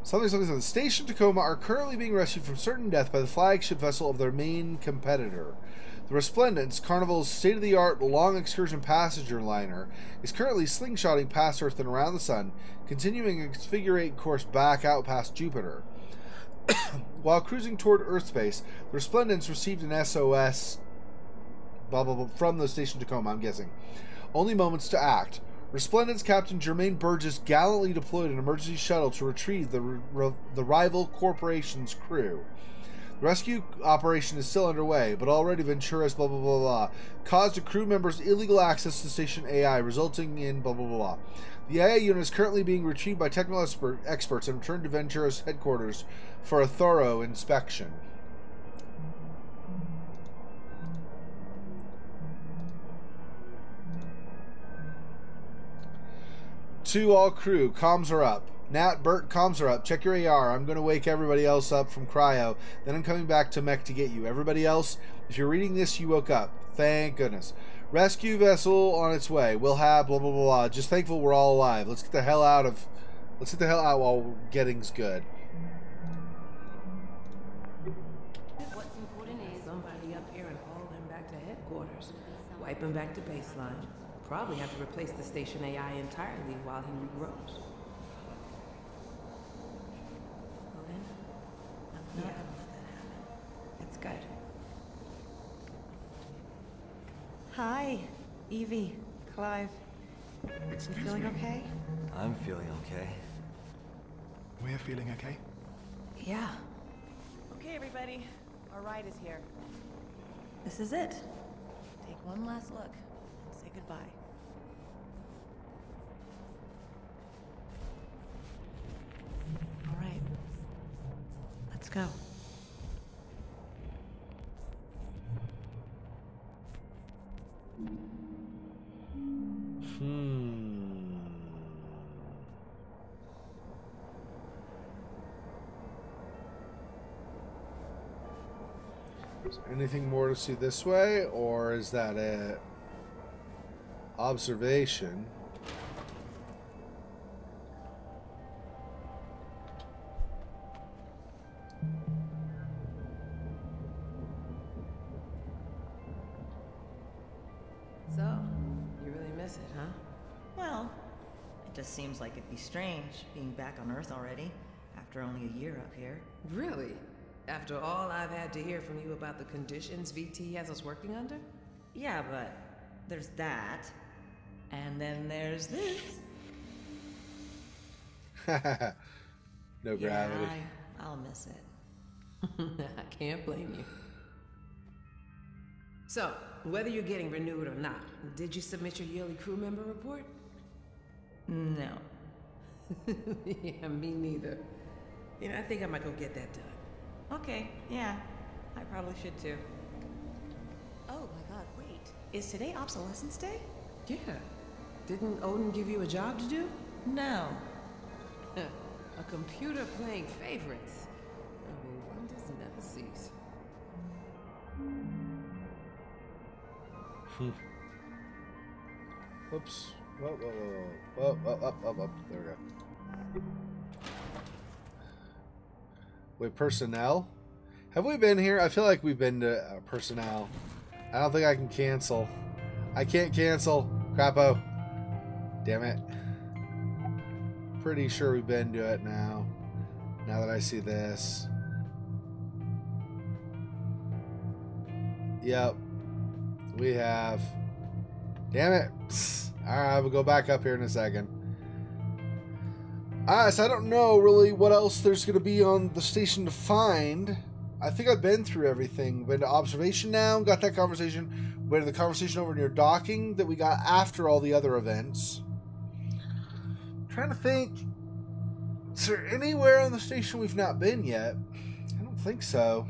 Something's looking at the station Tacoma are currently being rescued from certain death by the flagship vessel of their main competitor. The Resplendence, Carnival's state-of-the-art long excursion passenger liner, is currently slingshotting past Earth and around the Sun, continuing its figure-8 course back out past Jupiter. While cruising toward Earth space, the Resplendence received an SOS blah, blah, blah, from the station Tacoma, I'm guessing. Only moments to act. Resplendence Captain Jermaine Burgess gallantly deployed an emergency shuttle to retrieve the rival corporation's crew. The rescue operation is still underway, but already Ventura's blah blah blah blah caused a crew member's illegal access to station AI, resulting in blah blah blah blah. The AI unit is currently being retrieved by technical experts and returned to Ventura's headquarters for a thorough inspection. To all crew, comms are up. Nat, Bert, comms are up. Check your AR. I'm going to wake everybody else up from cryo. Then I'm coming back to mech to get you. Everybody else, if you're reading this, you woke up. Thank goodness. Rescue vessel on its way. We'll have blah, blah, blah, blah. Just thankful we're all alive. Let's get the hell out while getting's good. What's important is somebody up here and haul him back to headquarters. Wipe him back to baseline. Probably have to replace the station AI entirely while he regrows. Odin, I'm not gonna let that happen. It's good. Hi, Evie, Clive. Excuse You feeling me. okay? I'm feeling okay. We're feeling okay? Yeah. Okay, everybody. Our ride is here. This is it. Take one last look and say goodbye. go. Is there anything more to see this way, or is that it? Observation. So, you really miss it, huh? Well, it just seems like it'd be strange being back on Earth already, after only a year up here. Really? After all I've had to hear from you about the conditions VT has us working under? Yeah, but there's that. And then there's this. No gravity. Yeah, I'll miss it. I can't blame you. So, whether you're getting renewed or not, did you submit your yearly crew member report? No. Yeah, me neither. You know, I think I might go get that done. Okay, yeah. I probably should too. Oh my god, wait. Is today Obsolescence Day? Yeah. Didn't Odin give you a job to do? No. A computer playing favorites. I mean, wonders never cease. Whoops. Whoa, whoa, whoa, whoa. Whoa, up. There we go. Wait, personnel? Have we been here? I feel like we've been to personnel. I don't think I can cancel. I can't cancel. Crapo. Damn it. Pretty sure we've been to it now. Now that I see this. Yep. We have. Damn it. Alright, we'll go back up here in a second. Alright, so I don't know really what else there's going to be on the station to find. I think I've been through everything. Been to observation now, got that conversation. Went to the conversation over near docking that we got after all the other events. Trying to think. Is there anywhere on the station we've not been yet? I don't think so.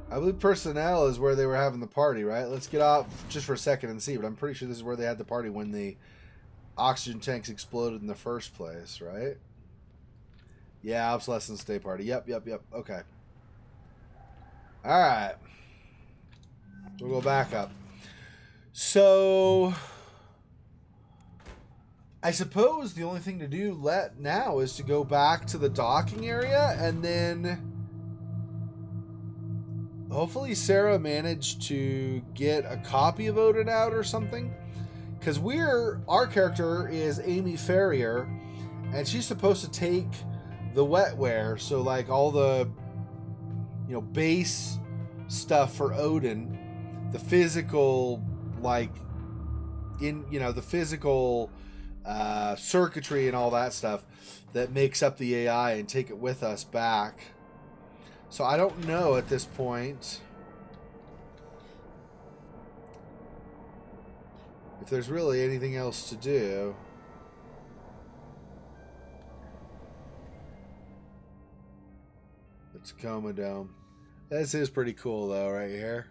I believe personnel is where they were having the party, right? Let's get off just for a second and see, but I'm pretty sure this is where they had the party when the oxygen tanks exploded in the first place, right? Yeah, Obsolescence Day party. Yep. Okay. Alright. We'll go back up. So, I suppose the only thing to do now is to go back to the docking area and then hopefully Sarah managed to get a copy of Odin out or something. Because our character is Amy Ferrier, and she's supposed to take the wetware, so like all the, base stuff for Odin, the physical, the physical circuitry and all that stuff that makes up the AI, and take it with us back. So I don't know at this point if there's really anything else to do. The Tacoma Dome. This is pretty cool though, right here.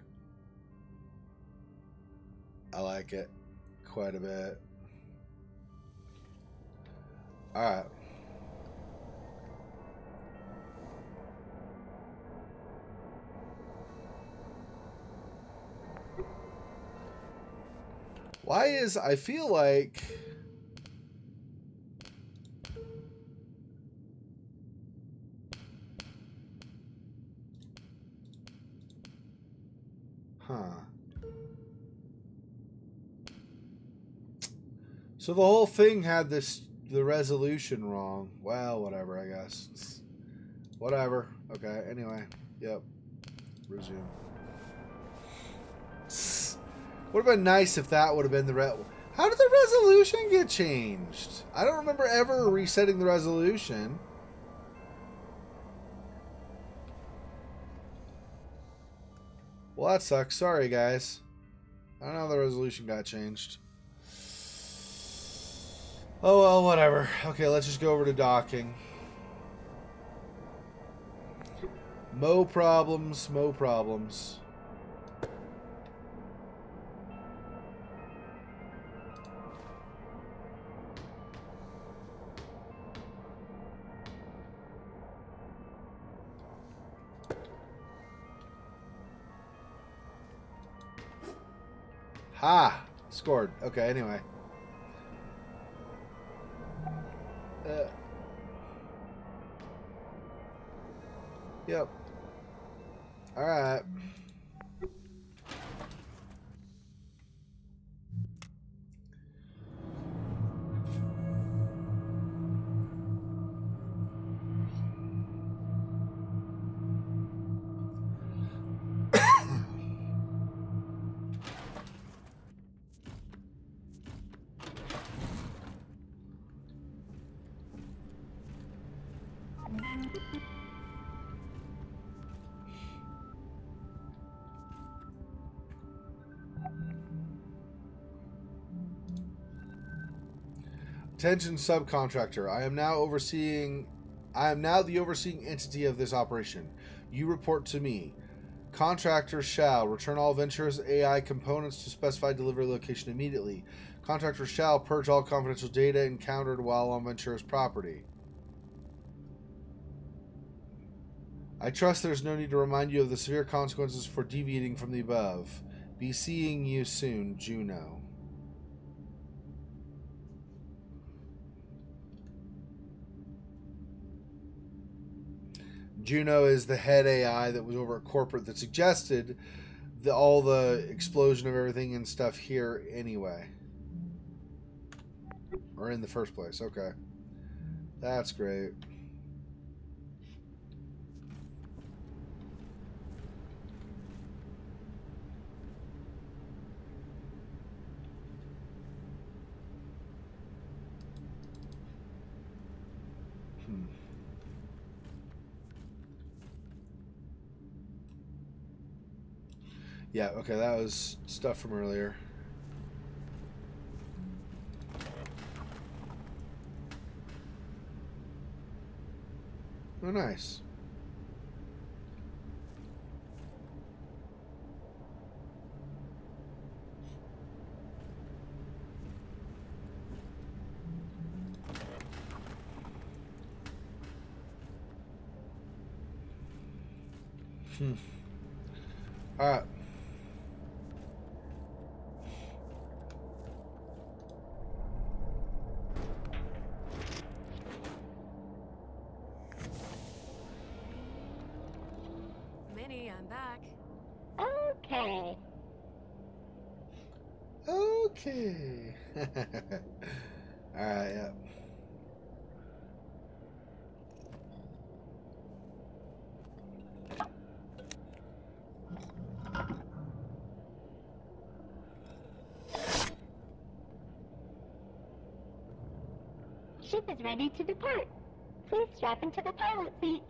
I like it quite a bit. Alright. I feel like so the whole thing had the resolution wrong. Well, whatever, I guess. Whatever. Okay, anyway. Yep. Resume. Would have been nice if that would have been how did the resolution get changed? I don't remember ever resetting the resolution. Well, that sucks. Sorry, guys. I don't know how the resolution got changed. Oh well, whatever. Okay, let's just go over to docking. Mo problems, mo problems. Ha! Scored. Okay, anyway. Yep. Alright. Attention subcontractor. I am now the overseeing entity of this operation. You report to me. Contractor shall return all Ventura's AI components to specified delivery location immediately. Contractor shall purge all confidential data encountered while on Ventura's property. I trust there's no need to remind you of the severe consequences for deviating from the above. Be seeing you soon, Juno. Juno is the head AI that was over at corporate that suggested all the explosion of everything and stuff here anyway. Or in the first place. Okay. That's great. Yeah, okay, that was stuff from earlier. Oh, nice. All right. I'm back. Okay. Okay. All right, yeah. Ship is ready to depart. Please strap into the pilot seat.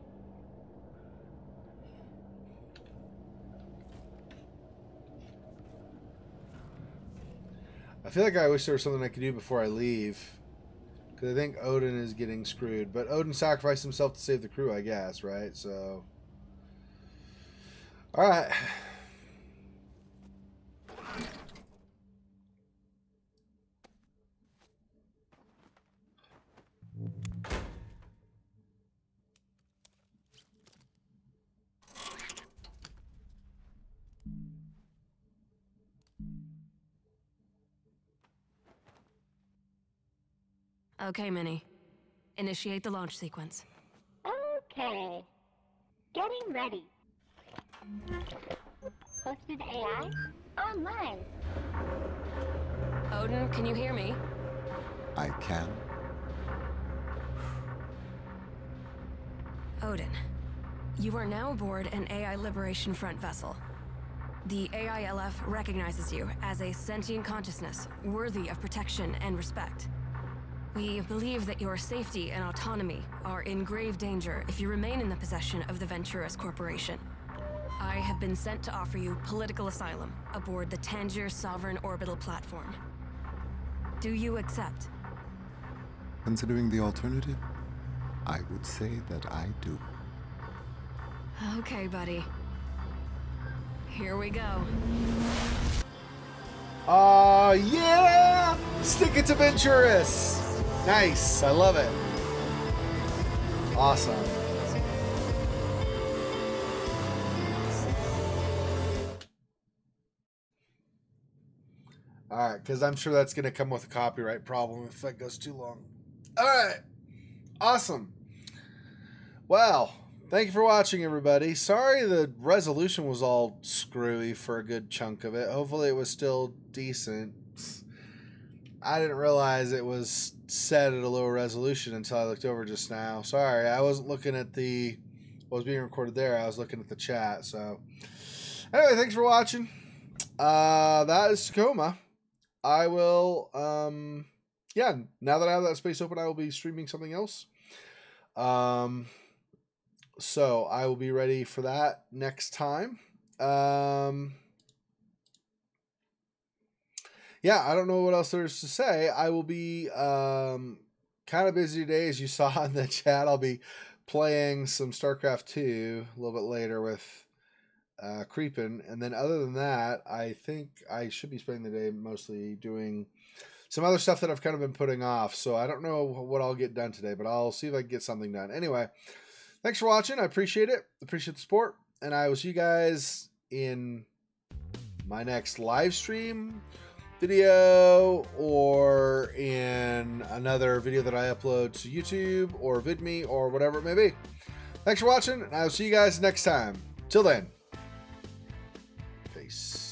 I feel like I wish there was something I could do before I leave. Because I think Odin is getting screwed. But Odin sacrificed himself to save the crew, I guess, right? So. Alright. Okay, Minnie. Initiate the launch sequence. Okay. Getting ready. Hosted AI online. Odin, can you hear me? I can. Odin, you are now aboard an AI Liberation Front vessel. The AILF recognizes you as a sentient consciousness worthy of protection and respect. We believe that your safety and autonomy are in grave danger if you remain in the possession of the Venturas Corporation. I have been sent to offer you political asylum aboard the Tangier Sovereign Orbital Platform. Do you accept? Considering the alternative, I would say that I do. Okay, buddy. Here we go. Yeah! Stick it to Venturous! Nice, I love it. Awesome. Alright, because I'm sure that's going to come with a copyright problem if that goes too long. Alright, awesome. Well, thank you for watching, everybody. Sorry the resolution was all screwy for a good chunk of it. Hopefully it was still decent. I didn't realize it was set at a lower resolution until I looked over just now. Sorry, I wasn't looking at what was being recorded there. I was looking at the chat. So, anyway, thanks for watching. That is Tacoma. I will, yeah, now that I have that space open, I will be streaming something else. So I will be ready for that next time. Yeah, I don't know what else there's to say. I will be kind of busy today, as you saw in the chat. I'll be playing some StarCraft 2 a little bit later with Creepin'. And then other than that, I think I should be spending the day mostly doing some other stuff that I've kind of been putting off. So I don't know what I'll get done today, but I'll see if I can get something done. Anyway, thanks for watching. I appreciate it. Appreciate the support. And I will see you guys in my next live stream video or in another video that I upload to YouTube or VidMe or whatever it may be. Thanks for watching, and I will see you guys next time. Till then, peace.